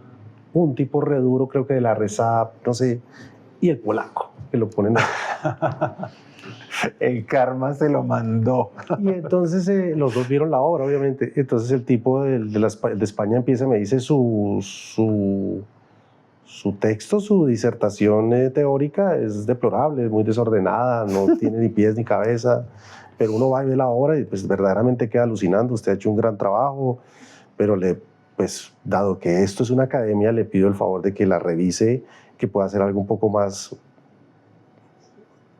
un tipo re duro, creo que de la RESAP, no sé, y el polaco, que lo ponen ahí. El karma se lo mandó. Y entonces los dos vieron la obra, obviamente. Entonces el tipo de España empieza y me dice su texto, su disertación teórica es deplorable, es muy desordenada, no tiene ni pies ni cabeza, pero uno va y ve la obra y pues verdaderamente queda alucinando. Usted ha hecho un gran trabajo, pero pues dado que esto es una academia, le pido el favor de que la revise, que pueda hacer algo un poco más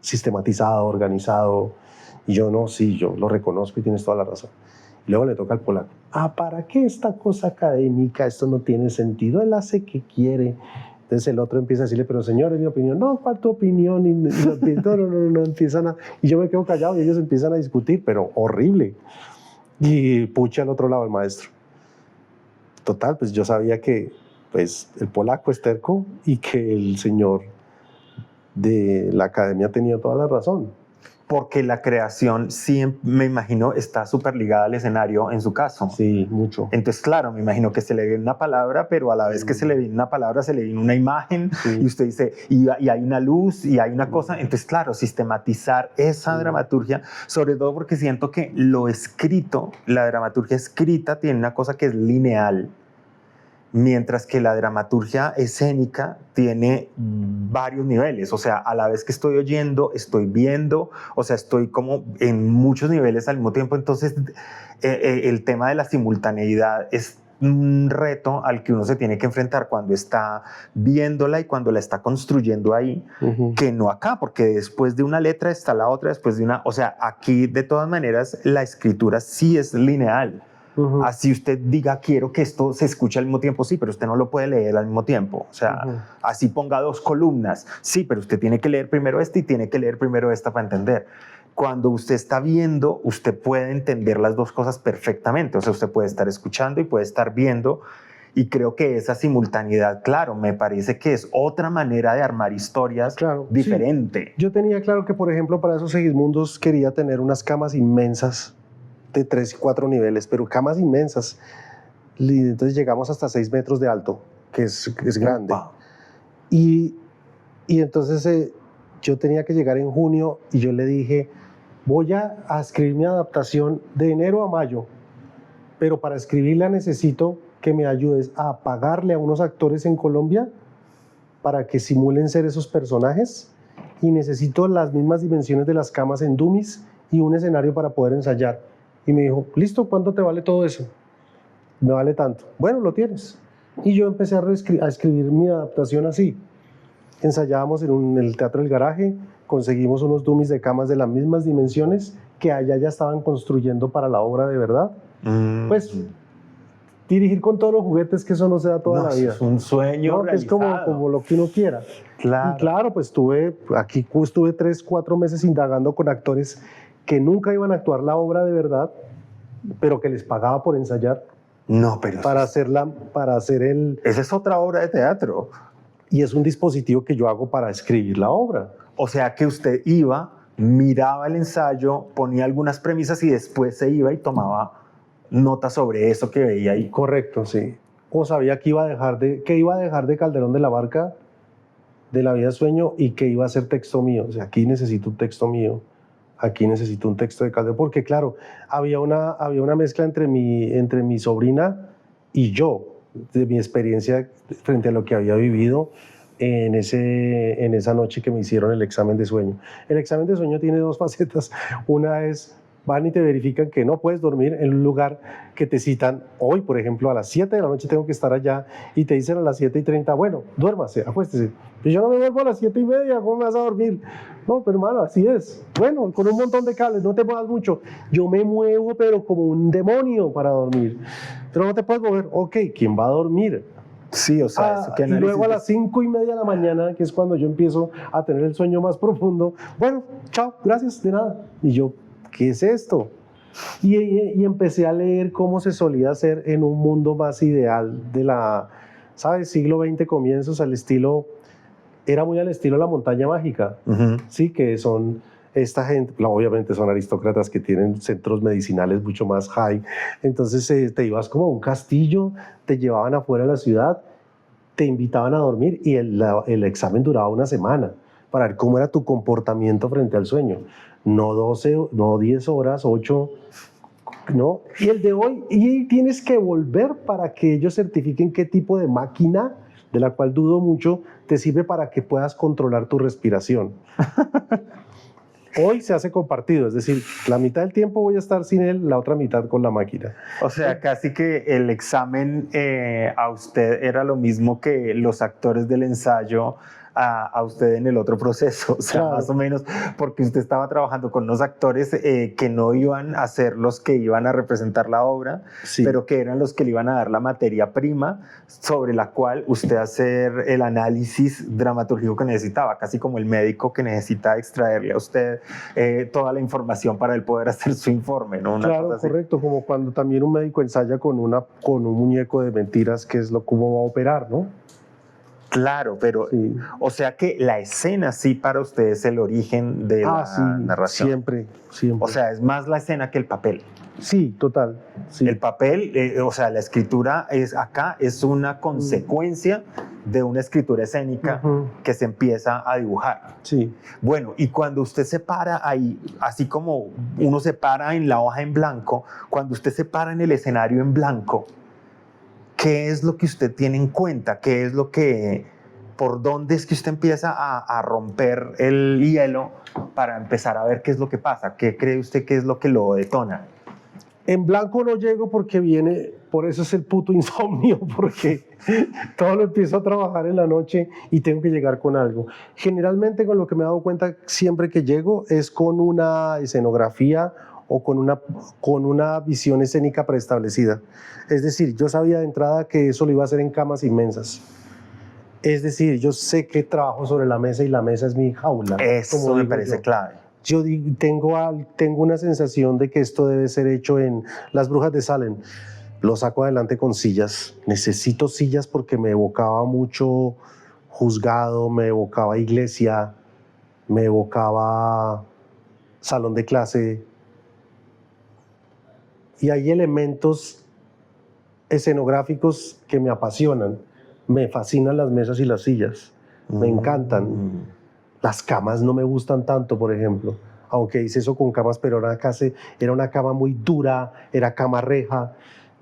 sistematizado, organizado. Y yo no, sí, yo lo reconozco y tienes toda la razón. Y luego le toca al polaco: ¿para qué esta cosa académica? Esto no tiene sentido, él hace que quiere. Entonces el otro empieza a decirle: pero señor, es mi opinión. No, ¿cuál tu opinión? Y no empiezan a... Y yo me quedo callado y ellos empiezan a discutir, pero horrible. Y pucha al otro lado el maestro. Total, pues yo sabía que pues, el polaco es terco y que el señor de la academia tenía toda la razón. Porque la creación, sí, me imagino, está súper ligada al escenario en su caso. Sí, mucho. Entonces, claro, me imagino que se le viene una palabra, pero a la vez que se le viene una palabra, se le viene una imagen, y usted dice, y hay una luz, y hay una cosa. Entonces, claro, sistematizar esa dramaturgia, sobre todo porque siento que lo escrito, la dramaturgia escrita, tiene una cosa que es lineal, mientras que la dramaturgia escénica tiene varios niveles. O sea, a la vez que estoy oyendo, estoy viendo, o sea, estoy como en muchos niveles al mismo tiempo. Entonces, el tema de la simultaneidad es un reto al que uno se tiene que enfrentar cuando está viéndola y cuando la está construyendo ahí, que no acá, porque después de una letra está la otra, después de una... O sea, aquí, de todas maneras, la escritura sí es lineal. Así usted diga, quiero que esto se escuche al mismo tiempo, sí, pero usted no lo puede leer al mismo tiempo. O sea, así ponga 2 columnas, sí, pero usted tiene que leer primero esta y tiene que leer primero esta para entender. Cuando usted está viendo, usted puede entender las 2 cosas perfectamente. O sea, usted puede estar escuchando y puede estar viendo. Y creo que esa simultaneidad, claro, me parece que es otra manera de armar historias diferente. Sí. Yo tenía claro que, por ejemplo, para esos Segismundos quería tener unas camas inmensas de 3 y 4 niveles, pero camas inmensas. Y entonces llegamos hasta 6 metros de alto, que es grande. Y entonces yo tenía que llegar en junio y yo le dije: voy a escribir mi adaptación de enero a mayo, pero para escribirla necesito que me ayudes a pagarle a unos actores en Colombia para que simulen ser esos personajes, y necesito las mismas dimensiones de las camas en dummies y un escenario para poder ensayar. Y me dijo: listo, ¿cuánto te vale todo eso? Me vale tanto. Bueno, lo tienes. Y yo empecé a escribir mi adaptación así. Ensayábamos en el Teatro del Garaje, conseguimos unos dummies de camas de las mismas dimensiones que allá ya estaban construyendo para la obra de verdad. Pues dirigir con todos los juguetes, que eso no se da toda la vida. Es un sueño, ¿no? Es como lo que uno quiera. Claro. Y claro, pues estuve 3, 4 meses indagando con actores que nunca iban a actuar la obra de verdad, pero que les pagaba por ensayar. No, pero para hacer el... Esa es otra obra de teatro. Y es un dispositivo que yo hago para escribir la obra. O sea que usted iba, miraba el ensayo, ponía algunas premisas y después se iba y tomaba notas sobre eso que veía ahí. Correcto, sí. O sabía que iba a dejar de Calderón de la Barca, de La vida sueño, y que iba a ser texto mío. O sea, aquí necesito un texto mío, aquí necesito un texto de Calderón, porque claro, había una mezcla entre mi sobrina y yo, de mi experiencia frente a lo que había vivido en esa noche que me hicieron el examen de sueño. El examen de sueño tiene dos facetas. Una es, van y te verifican que no puedes dormir en un lugar que te citan hoy, por ejemplo, a las 7 de la noche tengo que estar allá, y te dicen a las 7:30, bueno, duérmase, acuéstese. Pero yo no me duermo a las 7:30, ¿cómo me vas a dormir? No, pero hermano, así es. Bueno, con un montón de cables, no te muevas mucho. Yo me muevo, pero como un demonio para dormir. Pero no te puedes mover. Ok, ¿quién va a dormir? Sí, o sea, eso que y luego a las 5:30 de la mañana, que es cuando yo empiezo a tener el sueño más profundo, bueno, chao, gracias, de nada. Y yo, ¿qué es esto? Y empecé a leer cómo se solía hacer en un mundo más ideal de ¿sabes? Siglo XX comienzos, era muy al estilo La Montaña Mágica, sí, que son esta gente, obviamente son aristócratas que tienen centros medicinales mucho más high, entonces te ibas como a un castillo, te llevaban afuera de la ciudad, te invitaban a dormir y el examen duraba una semana para ver cómo era tu comportamiento frente al sueño. No 12, no 10 horas, 8, ¿no? Y el de hoy, y tienes que volver para que ellos certifiquen qué tipo de máquina, de la cual dudo mucho, te sirve para que puedas controlar tu respiración. Hoy se hace compartido, es decir, la mitad del tiempo voy a estar sin él, la otra mitad con la máquina. O sea, casi que el examen a usted era lo mismo que los actores del ensayo a usted en el otro proceso, o sea, claro, más o menos, porque usted estaba trabajando con unos actores que no iban a ser los que iban a representar la obra, sí, pero que eran los que le iban a dar la materia prima sobre la cual usted hacer el análisis dramatúrgico que necesitaba, casi como el médico que necesita extraerle a usted toda la información para él poder hacer su informe, ¿no? Una claro, correcto, como cuando también un médico ensaya con un muñeco de mentiras, que es cómo va a operar, ¿no? Claro, pero sí, o sea que la escena sí para usted es el origen de la sí, narración. Siempre. O sea, es más la escena que el papel. Sí, total. Sí. El papel, o sea, la escritura es una consecuencia de una escritura escénica que se empieza a dibujar. Sí. Bueno, y cuando usted se para ahí, así como uno se para en la hoja en blanco, cuando usted se para en el escenario en blanco, ¿qué es lo que usted tiene en cuenta? ¿Qué es por dónde es que usted empieza a romper el hielo para empezar a ver qué es lo que pasa? ¿Qué cree usted que es lo que lo detona? En blanco no llego porque por eso es el puto insomnio, porque todo lo empiezo a trabajar en la noche y tengo que llegar con algo. Generalmente con lo que me he dado cuenta siempre que llego es con una escenografía o con una visión escénica preestablecida. Es decir, yo sabía de entrada que eso lo iba a hacer en camas inmensas. Es decir, yo sé que trabajo sobre la mesa y la mesa es mi jaula. Eso me parece clave. Yo tengo una sensación de que esto debe ser hecho en Las Brujas de Salem. Lo saco adelante con sillas. Necesito sillas porque me evocaba mucho juzgado, me evocaba iglesia, me evocaba salón de clase. Y hay elementos escenográficos que me apasionan. Me fascinan las mesas y las sillas. Me encantan. Las camas no me gustan tanto, por ejemplo. Aunque hice eso con camas, pero era una cama muy dura, era cama reja.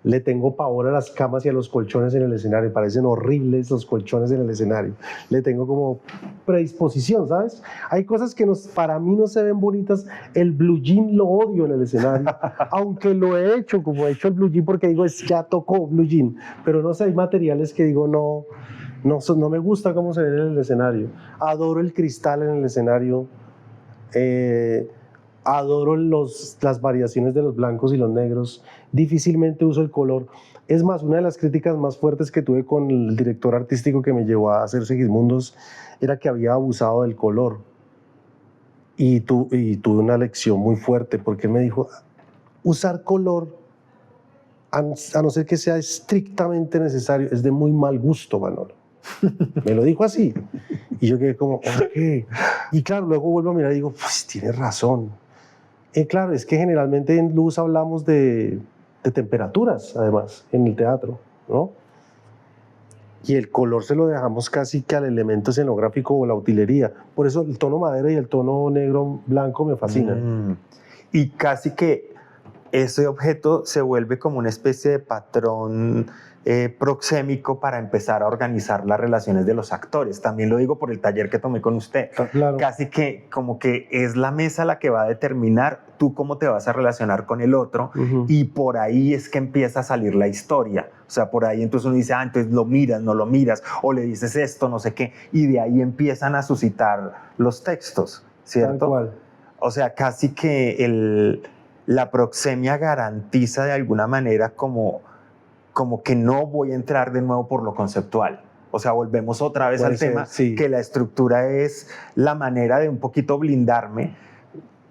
Le tengo pavor a las camas y a los colchones en el escenario. Parecen horribles los colchones en el escenario. Le tengo como predisposición, ¿sabes? Hay cosas que para mí no se ven bonitas. El blue jean lo odio en el escenario. Aunque lo he hecho, como he hecho el blue jean, porque digo, ya tocó blue jean. Pero no sé, hay materiales que digo, no me gusta cómo se ven en el escenario. Adoro el cristal en el escenario. Adoro las variaciones de los blancos y los negros. Difícilmente uso el color. Es más, una de las críticas más fuertes que tuve con el director artístico que me llevó a hacer Segismundos era que había abusado del color. y tuve una lección muy fuerte porque él me dijo, usar color, a no ser que sea estrictamente necesario, es de muy mal gusto, Manolo. Me lo dijo así. Y yo quedé como, ok. Y claro, luego vuelvo a mirar y digo, pues tiene razón. Claro, es que generalmente en luz hablamos de temperaturas, además, en el teatro, ¿no? Y el color se lo dejamos casi que al elemento escenográfico o la utilería. Por eso el tono madera y el tono negro blanco me fascinan. Y casi que ese objeto se vuelve como una especie de patrón proxémico para empezar a organizar las relaciones de los actores. También lo digo por el taller que tomé con usted. Claro. Casi que como que es la mesa la que va a determinar tú cómo te vas a relacionar con el otro, y por ahí es que empieza a salir la historia. O sea, por ahí entonces uno dice, entonces lo miras, no lo miras, o le dices esto, no sé qué, y de ahí empiezan a suscitar los textos, ¿cierto? Tal cual. O sea, casi que la proxemia garantiza de alguna manera como que no voy a entrar de nuevo por lo conceptual. O sea, volvemos otra vez al tema, sí, que la estructura es la manera de un poquito blindarme,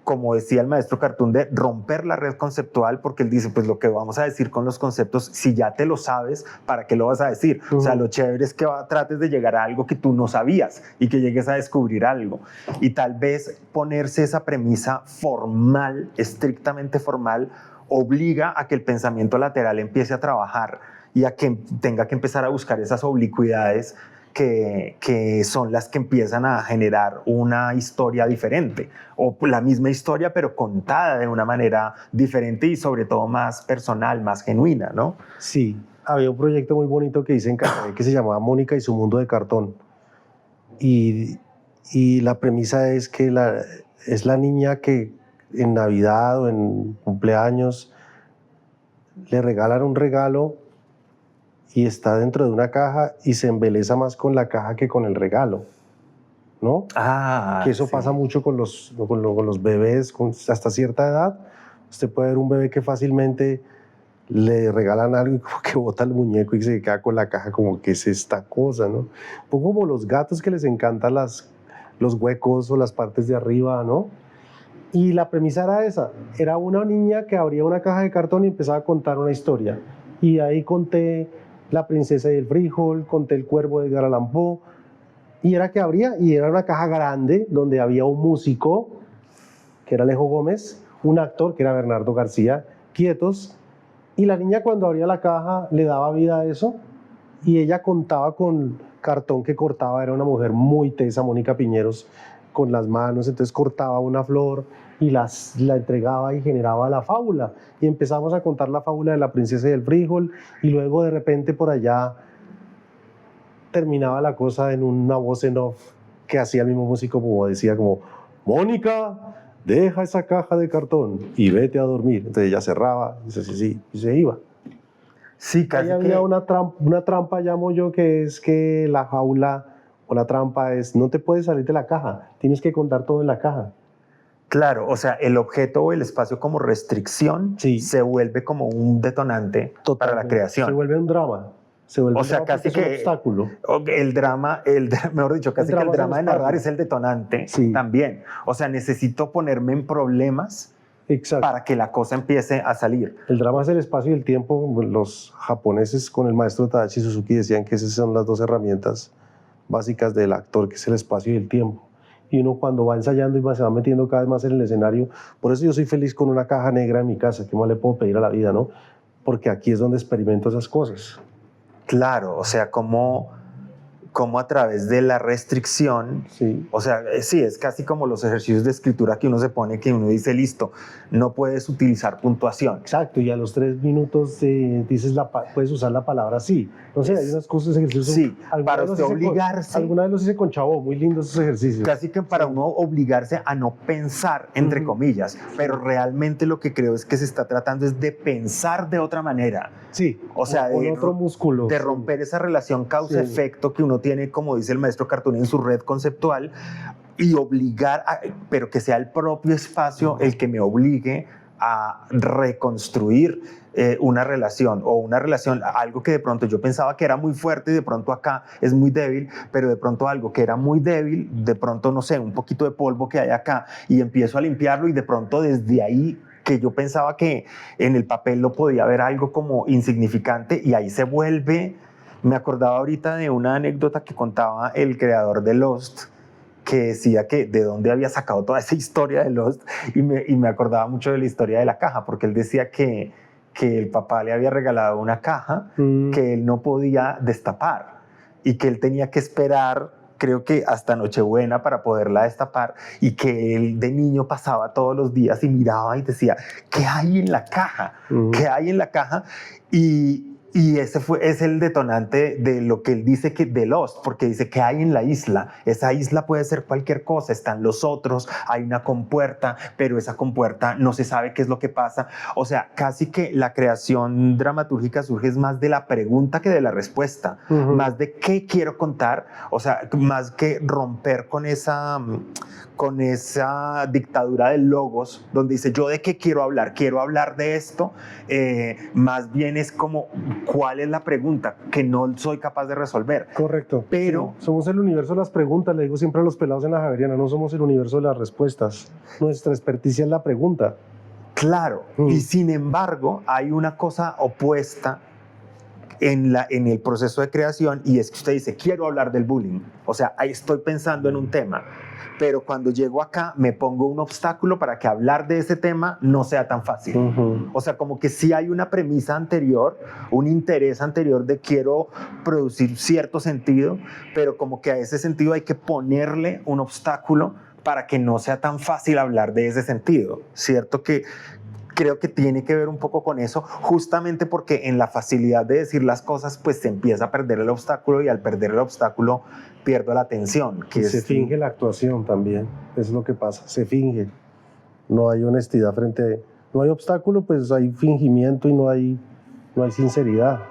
como decía el maestro Cartoon, de romper la red conceptual, porque él dice, pues lo que vamos a decir con los conceptos, si ya te lo sabes, ¿para qué lo vas a decir? O sea, lo chévere es que trates de llegar a algo que tú no sabías y que llegues a descubrir algo. Y tal vez ponerse esa premisa formal, estrictamente formal, obliga a que el pensamiento lateral empiece a trabajar y a que tenga que empezar a buscar esas oblicuidades que son las que empiezan a generar una historia diferente, o la misma historia pero contada de una manera diferente y sobre todo más personal, más genuina, ¿no? Sí, había un proyecto muy bonito que hice en Café que se llamaba Mónica y su mundo de cartón, y la premisa es que es la niña que en Navidad o en cumpleaños le regalan un regalo y está dentro de una caja y se embeleza más con la caja que con el regalo, ¿no? Que eso pasa mucho con los bebés hasta cierta edad. Usted puede ver un bebé que fácilmente le regalan algo y como que bota el muñeco y se queda con la caja como, ¿qué es esta cosa, no? Un poco como los gatos que les encantan los huecos o las partes de arriba, ¿no? Y la premisa era esa, era una niña que abría una caja de cartón y empezaba a contar una historia. Y ahí conté La princesa y el frijol, conté El cuervo de Edgar Allan Poe, y era que abría, y era una caja grande donde había un músico, que era Alejo Gómez, un actor, que era Bernardo García, quietos, y la niña cuando abría la caja le daba vida a eso, y ella contaba con cartón que cortaba, era una mujer muy tesa, Mónica Piñeros, con las manos, entonces cortaba una flor y la entregaba y generaba la fábula. Y empezamos a contar la fábula de La princesa y el frijol, y luego de repente por allá terminaba la cosa en una voz en off que hacía el mismo músico, como decía, como, Mónica, deja esa caja de cartón y vete a dormir. Entonces ella cerraba, y se iba. Sí, casi ahí había una trampa, llamo yo, que es que la jaula o la trampa es, no te puedes salir de la caja, tienes que contar todo en la caja. Claro, o sea, el objeto o el espacio como restricción se vuelve como un detonante para la creación. Se vuelve un drama. Se vuelve o sea, casi que un obstáculo. El drama, mejor dicho, casi que el drama de narrar es el detonante también. O sea, necesito ponerme en problemas para que la cosa empiece a salir. El drama es el espacio y el tiempo. Los japoneses con el maestro Tadashi Suzuki decían que esas son las dos herramientas básicas del actor, que es el espacio y el tiempo. Y uno cuando va ensayando y se va metiendo cada vez más en el escenario, por eso yo soy feliz con una caja negra en mi casa, ¿qué más le puedo pedir a la vida, no? Porque aquí es donde experimento esas cosas. Claro, o sea, como a través de la restricción, o sea, sí, es casi como los ejercicios de escritura que uno se pone, que uno dice, listo, no puedes utilizar puntuación. Exacto, y a los 3 minutos puedes usar la palabra sí. No sé, hay unas cosas, ejercicios. Sí, para usted obligarse. Alguna vez los hice con Chavo, muy lindos esos ejercicios. Casi que para uno obligarse a no pensar, entre comillas, pero realmente lo que creo es que se está tratando es de pensar de otra manera. Sí, o sea, con otro músculo. De romper esa relación causa-efecto que uno tiene, como dice el maestro Cartoon, en su red conceptual, y obligar, pero que sea el propio espacio el que me obligue a reconstruir una relación, algo que de pronto yo pensaba que era muy fuerte y de pronto acá es muy débil, pero de pronto algo que era muy débil, de pronto, no sé, un poquito de polvo que hay acá, y empiezo a limpiarlo y de pronto desde ahí, que yo pensaba que en el papel lo podía ver algo como insignificante, y ahí se vuelve. Me acordaba ahorita de una anécdota que contaba el creador de Lost, que decía que de dónde había sacado toda esa historia de Lost, y me acordaba mucho de la historia de la caja, porque él decía que el papá le había regalado una caja que él no podía destapar y que él tenía que esperar, creo que hasta Nochebuena, para poderla destapar, y que él de niño pasaba todos los días y miraba y decía, ¿qué hay en la caja? ¿Qué hay en la caja? Y ese es el detonante de lo que él dice que de Lost, porque dice que hay en la isla. Esa isla puede ser cualquier cosa, están los otros, hay una compuerta, pero esa compuerta no se sabe qué es lo que pasa. O sea, casi que la creación dramatúrgica surge más de la pregunta que de la respuesta, más de qué quiero contar, o sea, más que romper con esa dictadura del logos, donde dice yo de qué quiero hablar de esto, más bien es como cuál es la pregunta que no soy capaz de resolver. Correcto. Pero sí, somos el universo de las preguntas, le digo siempre a los pelados en la Javeriana, no somos el universo de las respuestas, nuestra experticia es la pregunta. Claro, y sin embargo hay una cosa opuesta en el proceso de creación, y es que usted dice, quiero hablar del bullying, o sea, ahí estoy pensando en un tema, pero cuando llego acá me pongo un obstáculo para que hablar de ese tema no sea tan fácil. O sea, como que sí hay una premisa anterior, un interés anterior de quiero producir cierto sentido, pero como que a ese sentido hay que ponerle un obstáculo para que no sea tan fácil hablar de ese sentido, ¿cierto? Que creo que tiene que ver un poco con eso, justamente porque en la facilidad de decir las cosas, pues se empieza a perder el obstáculo, y al perder el obstáculo pierdo la atención. Que se finge la actuación también, es lo que pasa, se finge. No hay honestidad no hay obstáculo, pues hay fingimiento y no hay sinceridad.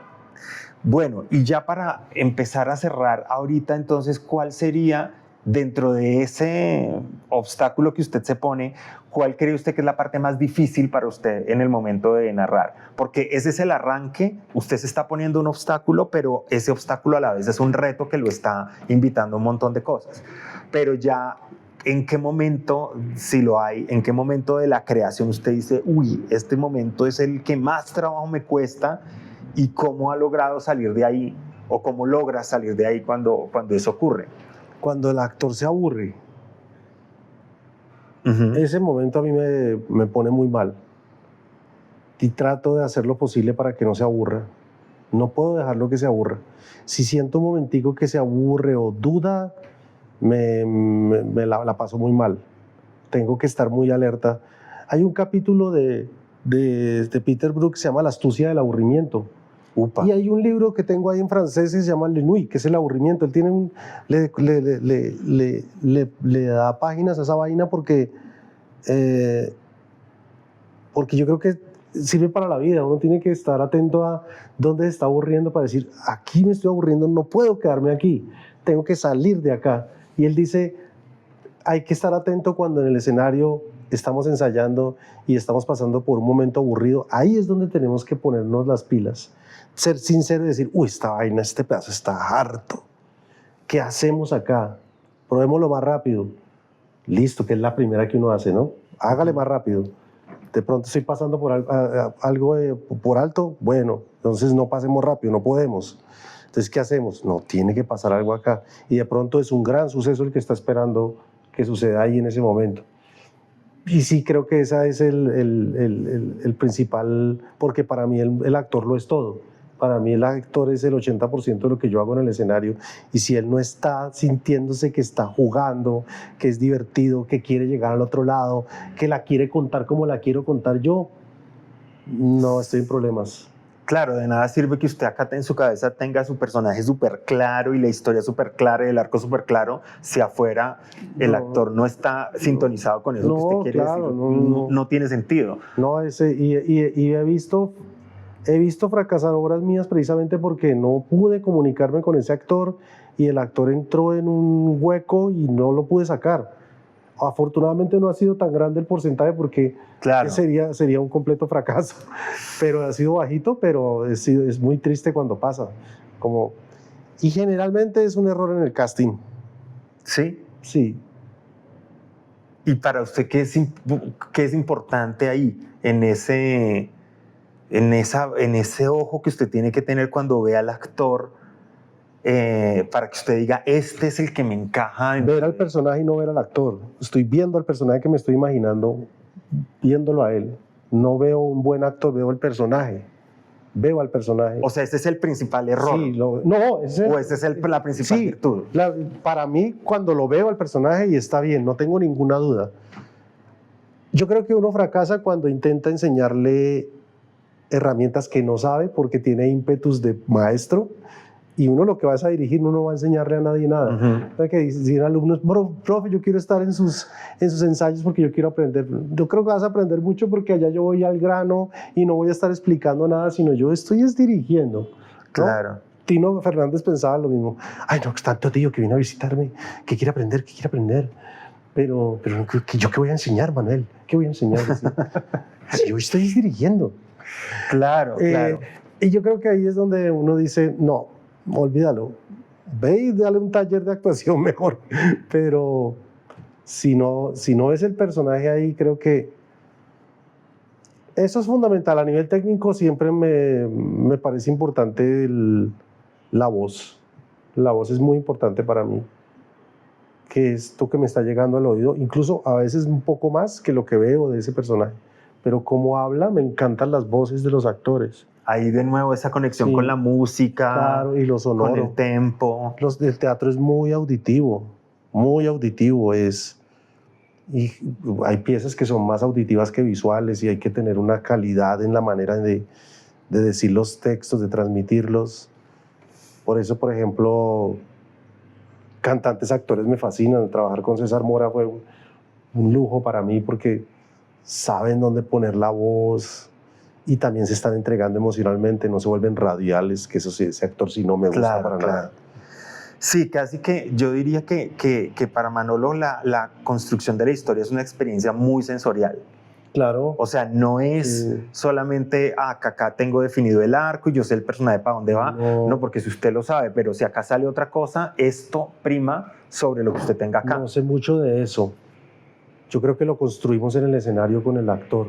Bueno, y ya para empezar a cerrar ahorita, entonces, ¿cuál sería, dentro de ese obstáculo que usted se pone, cuál cree usted que es la parte más difícil para usted en el momento de narrar? Porque ese es el arranque, usted se está poniendo un obstáculo, pero ese obstáculo a la vez es un reto que lo está invitando a un montón de cosas. Pero ya, ¿en qué momento, si lo hay, en qué momento de la creación usted dice, uy, este momento es el que más trabajo me cuesta, y cómo ha logrado salir de ahí, o cómo logra salir de ahí cuando eso ocurre? Cuando el actor se aburre, ese momento a mí me pone muy mal, y trato de hacer lo posible para que no se aburra. No puedo dejarlo que se aburra. Si siento un momentico que se aburre o duda, me la paso muy mal. Tengo que estar muy alerta. Hay un capítulo de Peter Brook que se llama La astucia del aburrimiento. Upa. Y hay un libro que tengo ahí en francés que se llama L'ennui, que es el aburrimiento. Él tiene le da páginas a esa vaina porque yo creo que sirve para la vida. Uno tiene que estar atento a dónde se está aburriendo para decir, aquí me estoy aburriendo, no puedo quedarme aquí, tengo que salir de acá. Y él dice, hay que estar atento cuando en el escenario estamos ensayando y estamos pasando por un momento aburrido. Ahí es donde tenemos que ponernos las pilas. Ser sincero y decir, uy, esta vaina, este pedazo está harto. ¿Qué hacemos acá? Probémoslo más rápido. Listo, que es la primera que uno hace, ¿no? Hágale más rápido. De pronto estoy pasando por algo por alto, bueno, entonces no pasemos rápido, no podemos. Entonces, ¿qué hacemos? No, tiene que pasar algo acá. Y de pronto es un gran suceso el que está esperando que suceda ahí en ese momento. Y sí creo que esa es el principal, porque para mí el actor lo es todo. Para mí el actor es el 80% de lo que yo hago en el escenario, y si él no está sintiéndose que está jugando, que es divertido, que quiere llegar al otro lado, que la quiere contar como la quiero contar yo, no estoy en problemas. Claro, de nada sirve que usted acá en su cabeza tenga su personaje súper claro y la historia súper clara y el arco súper claro, si afuera el actor no está sintonizado con eso que usted quiere decir, no tiene sentido. No, y he visto fracasar obras mías precisamente porque no pude comunicarme con ese actor y el actor entró en un hueco y no lo pude sacar. Afortunadamente no ha sido tan grande el porcentaje porque Claro. sería un completo fracaso, pero ha sido bajito, pero es muy triste cuando pasa. Y generalmente es un error en el casting. ¿Sí? Sí. ¿Y para usted qué es importante ahí, en ese ojo que usted tiene que tener cuando ve al actor, para que usted diga, este es el que me encaja? Ver al personaje y no ver al actor. Estoy viendo al personaje que me estoy imaginando, viéndolo a él. No veo un buen actor, veo el personaje. Veo al personaje. O sea, ese es el principal error. Sí, no, ¿O esa es la principal virtud? Para mí, cuando lo veo al personaje y está bien, no tengo ninguna duda. Yo creo que uno fracasa cuando intenta enseñarle herramientas que no sabe porque tiene ímpetus de maestro, y uno lo que vas a dirigir, uno no va a enseñarle a nadie nada. Uh-huh. Que dicen alumnos, profe, yo quiero estar en sus ensayos porque yo quiero aprender. Yo creo que vas a aprender mucho porque allá yo voy al grano y no voy a estar explicando nada, sino yo estoy dirigiendo, ¿no? Claro. Tino Fernández pensaba lo mismo. Ay, no, tanto tío que viene a visitarme, que quiere aprender, Pero ¿yo qué voy a enseñar, Manuel? ¿Qué voy a enseñar? Si yo estoy dirigiendo. Claro, claro. Y yo creo que ahí es donde uno dice, no, olvídalo. Ve y dale un taller de actuación mejor. Pero si no ves el personaje ahí, creo que eso es fundamental. A nivel técnico siempre me parece importante la voz. La voz es muy importante para mí, que es esto que me está llegando al oído, incluso a veces un poco más que lo que veo de ese personaje. Pero como habla, me encantan las voces de los actores. Ahí de nuevo esa conexión con la música, claro, y lo sonoro, con el tempo. El teatro es muy auditivo, y hay piezas que son más auditivas que visuales y hay que tener una calidad en la manera de decir los textos, de transmitirlos. Por eso, por ejemplo, cantantes, actores me fascinan. Trabajar con César Mora fue un lujo para mí porque saben dónde poner la voz y también se están entregando emocionalmente, no se vuelven radiales, que ese actor sí no me gusta para nada. Sí, casi que yo diría que para Manolo la construcción de la historia es una experiencia muy sensorial. Claro. O sea, no es solamente, acá tengo definido el arco y yo sé el personaje para dónde va. No, porque si usted lo sabe, pero si acá sale otra cosa, esto prima sobre lo que usted tenga acá. No sé mucho de eso. Yo creo que lo construimos en el escenario con el actor.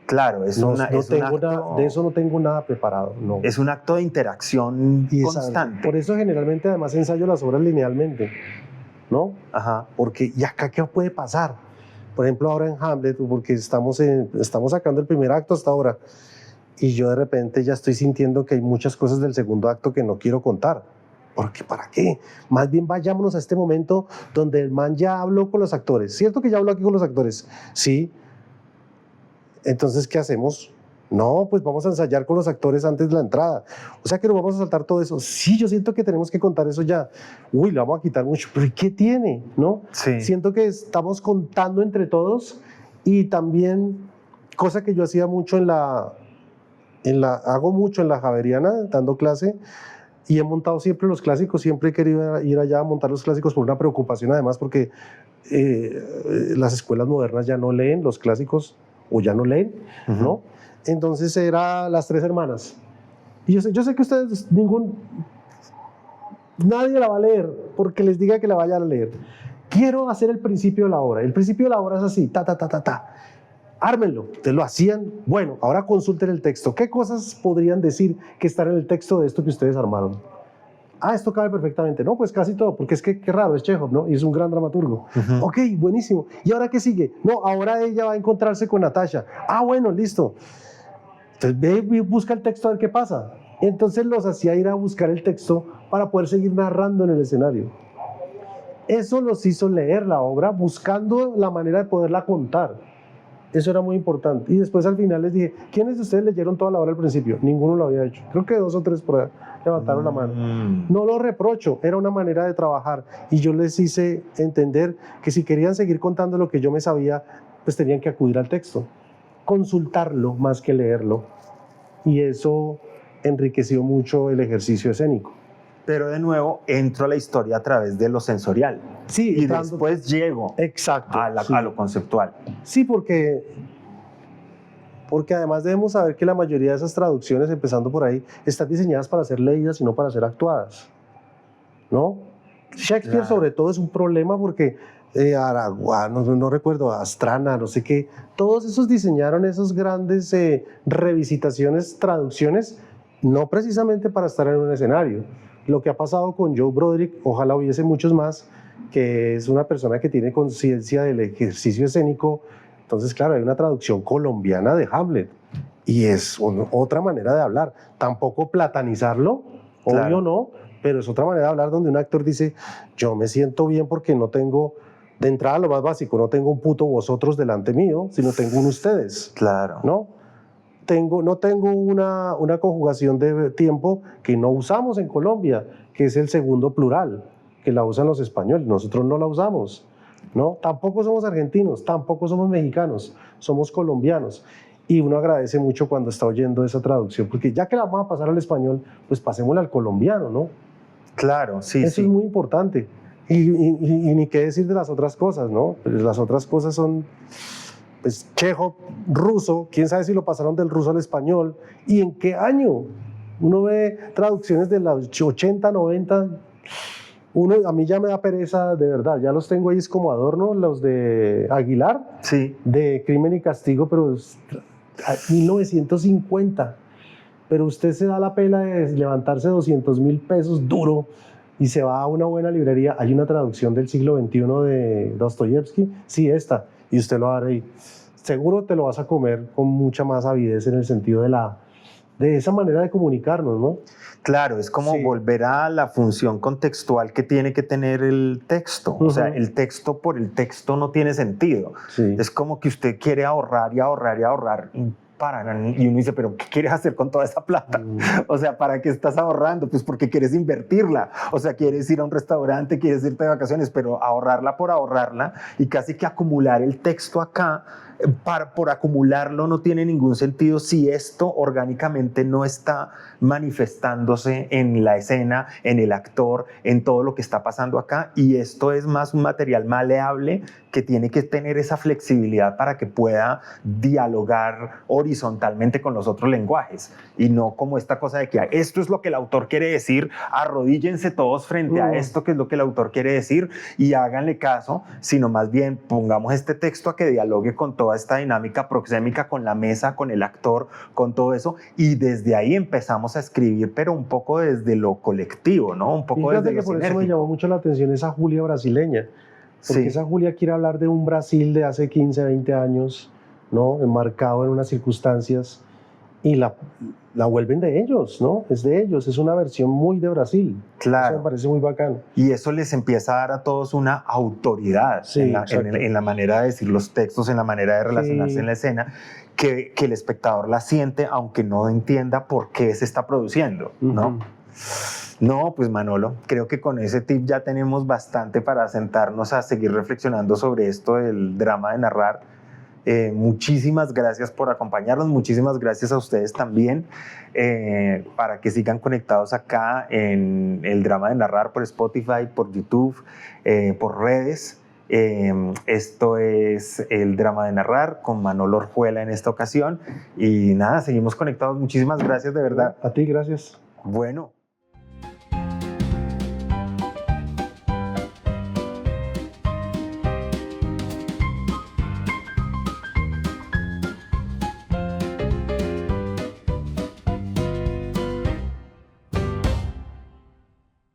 Claro, de eso no tengo nada preparado. No. Es un acto de interacción constante. Por eso generalmente además ensayo las obras linealmente, ¿no? Ajá. Porque, ¿y acá qué puede pasar? Por ejemplo, ahora en Hamlet, porque estamos sacando el primer acto hasta ahora, y yo de repente ya estoy sintiendo que hay muchas cosas del segundo acto que no quiero contar. Porque ¿para qué? Más bien vayámonos a este momento donde el man ya habló con los actores. ¿Cierto que ya habló aquí con los actores? Sí. Entonces, ¿qué hacemos? No, pues vamos a ensayar con los actores antes de la entrada. O sea que nos vamos a saltar todo eso. Sí, yo siento que tenemos que contar eso ya. Uy, lo vamos a quitar mucho. ¿Pero ¿y qué tiene? ¿No? Sí. Siento que estamos contando entre todos y también, cosa que yo hacía mucho hago mucho en la Javeriana, dando clase, y he montado siempre los clásicos, siempre he querido ir allá a montar los clásicos por una preocupación además, porque las escuelas modernas ya no leen los clásicos, o ya no leen, ¿no? Entonces era Las Tres Hermanas. Y yo sé que ustedes, nadie la va a leer porque les diga que la vayan a leer. Quiero hacer el principio de la obra. El principio de la obra es así, ta. Ármenlo. Ustedes lo hacían. Bueno, ahora consulten el texto. ¿Qué cosas podrían decir que están en el texto de esto que ustedes armaron? Esto cabe perfectamente. No, pues casi todo, porque es que qué raro, es Chekhov, ¿no? Y es un gran dramaturgo. Ok, buenísimo. ¿Y ahora qué sigue? No, ahora ella va a encontrarse con Natasha. Bueno, listo. Entonces ve y busca el texto a ver qué pasa. Entonces los hacía ir a buscar el texto para poder seguir narrando en el escenario. Eso los hizo leer la obra buscando la manera de poderla contar. Eso era muy importante. Y después al final les dije, ¿quiénes de ustedes leyeron toda la obra al principio? Ninguno lo había hecho. Creo que 2 o 3 por ahí levantaron la mano. No lo reprocho, era una manera de trabajar. Y yo les hice entender que si querían seguir contando lo que yo me sabía, pues tenían que acudir al texto. Consultarlo más que leerlo. Y eso enriqueció mucho el ejercicio escénico. pero de nuevo entro a la historia a través de lo sensorial. Sí, y después llego exacto, a lo conceptual. Sí, porque además debemos saber que la mayoría de esas traducciones, empezando por ahí, están diseñadas para ser leídas y no para ser actuadas, ¿no? Shakespeare, claro, sobre todo es un problema porque Aragua, no recuerdo, Astrana, no sé qué, todos esos diseñaron esas grandes revisitaciones, traducciones, no precisamente para estar en un escenario. Lo que ha pasado con Joe Broderick, ojalá hubiese muchos más, que es una persona que tiene conciencia del ejercicio escénico. Entonces, claro, hay una traducción colombiana de Hamlet y es otra manera de hablar. Tampoco platanizarlo, claro, obvio no, pero es otra manera de hablar donde un actor dice, yo me siento bien porque no tengo, de entrada lo más básico, no tengo un puto vosotros delante mío, sino tengo un ustedes. Claro. ¿No? No tengo una conjugación de tiempo que no usamos en Colombia, que es el segundo plural, que la usan los españoles, nosotros no la usamos, ¿no? Tampoco somos argentinos, tampoco somos mexicanos, somos colombianos. Y uno agradece mucho cuando está oyendo esa traducción, porque ya que la vamos a pasar al español, pues pasémosla al colombiano, ¿no? Claro, sí, Eso sí. es muy importante. Y ni qué decir de las otras cosas, ¿no? Pues las otras cosas son... Pues Chekhov, ruso, quién sabe si lo pasaron del ruso al español y en qué año. Uno ve traducciones de los 80, 90, a mí ya me da pereza, de verdad, ya los tengo ahí como adorno, los de Aguilar, sí, de Crimen y Castigo, pero 1950, pero usted se da la pela de levantarse 200.000 pesos duro y se va a una buena librería, hay una traducción del siglo XXI de Dostoyevsky, sí, esta, y usted lo abre y seguro te lo vas a comer con mucha más avidez en el sentido de esa manera de comunicarnos, ¿no? Claro, es como volver a la función contextual que tiene que tener el texto. O sea, el texto por el texto no tiene sentido. Sí. Es como que usted quiere ahorrar y ahorrar y ahorrar. Y uno dice, ¿pero qué quieres hacer con toda esa plata? O sea, ¿para qué estás ahorrando? Pues porque quieres invertirla. O sea, quieres ir a un restaurante, quieres irte de vacaciones, pero ahorrarla por ahorrarla y casi que acumular el texto acá, por acumularlo no tiene ningún sentido si esto orgánicamente no está manifestándose en la escena, en el actor, en todo lo que está pasando acá. Y esto es más un material maleable que tiene que tener esa flexibilidad para que pueda dialogar horizontalmente con los otros lenguajes y no como esta cosa de que esto es lo que el autor quiere decir, arrodíllense todos frente a esto que es lo que el autor quiere decir y háganle caso, sino más bien pongamos este texto a que dialogue con toda esta dinámica proxémica, con la mesa, con el actor, con todo eso, y desde ahí empezamos a escribir, pero un poco desde lo colectivo, ¿no? Un poco desde lo por sinérgico. eso me llamó mucho la atención esa Julia brasileña, porque esa Julia quiere hablar de un Brasil de hace 15, 20 años, ¿no? Enmarcado en unas circunstancias, y la vuelven de ellos, ¿no? Es de ellos, es una versión muy de Brasil. Claro. Eso me parece muy bacano. Y eso les empieza a dar a todos una autoridad en la manera de decir los textos, en la manera de relacionarse en la escena, que el espectador la siente, aunque no entienda por qué se está produciendo, ¿no? No, pues Manolo, creo que con ese tip ya tenemos bastante para sentarnos a seguir reflexionando sobre esto del drama de narrar. Muchísimas gracias por acompañarnos, muchísimas gracias a ustedes también, para que sigan conectados acá en el drama de narrar por Spotify, por YouTube, por redes. Esto es el drama de narrar con Manolo Orjuela en esta ocasión y nada, seguimos conectados, muchísimas gracias de verdad. A ti, gracias. Bueno.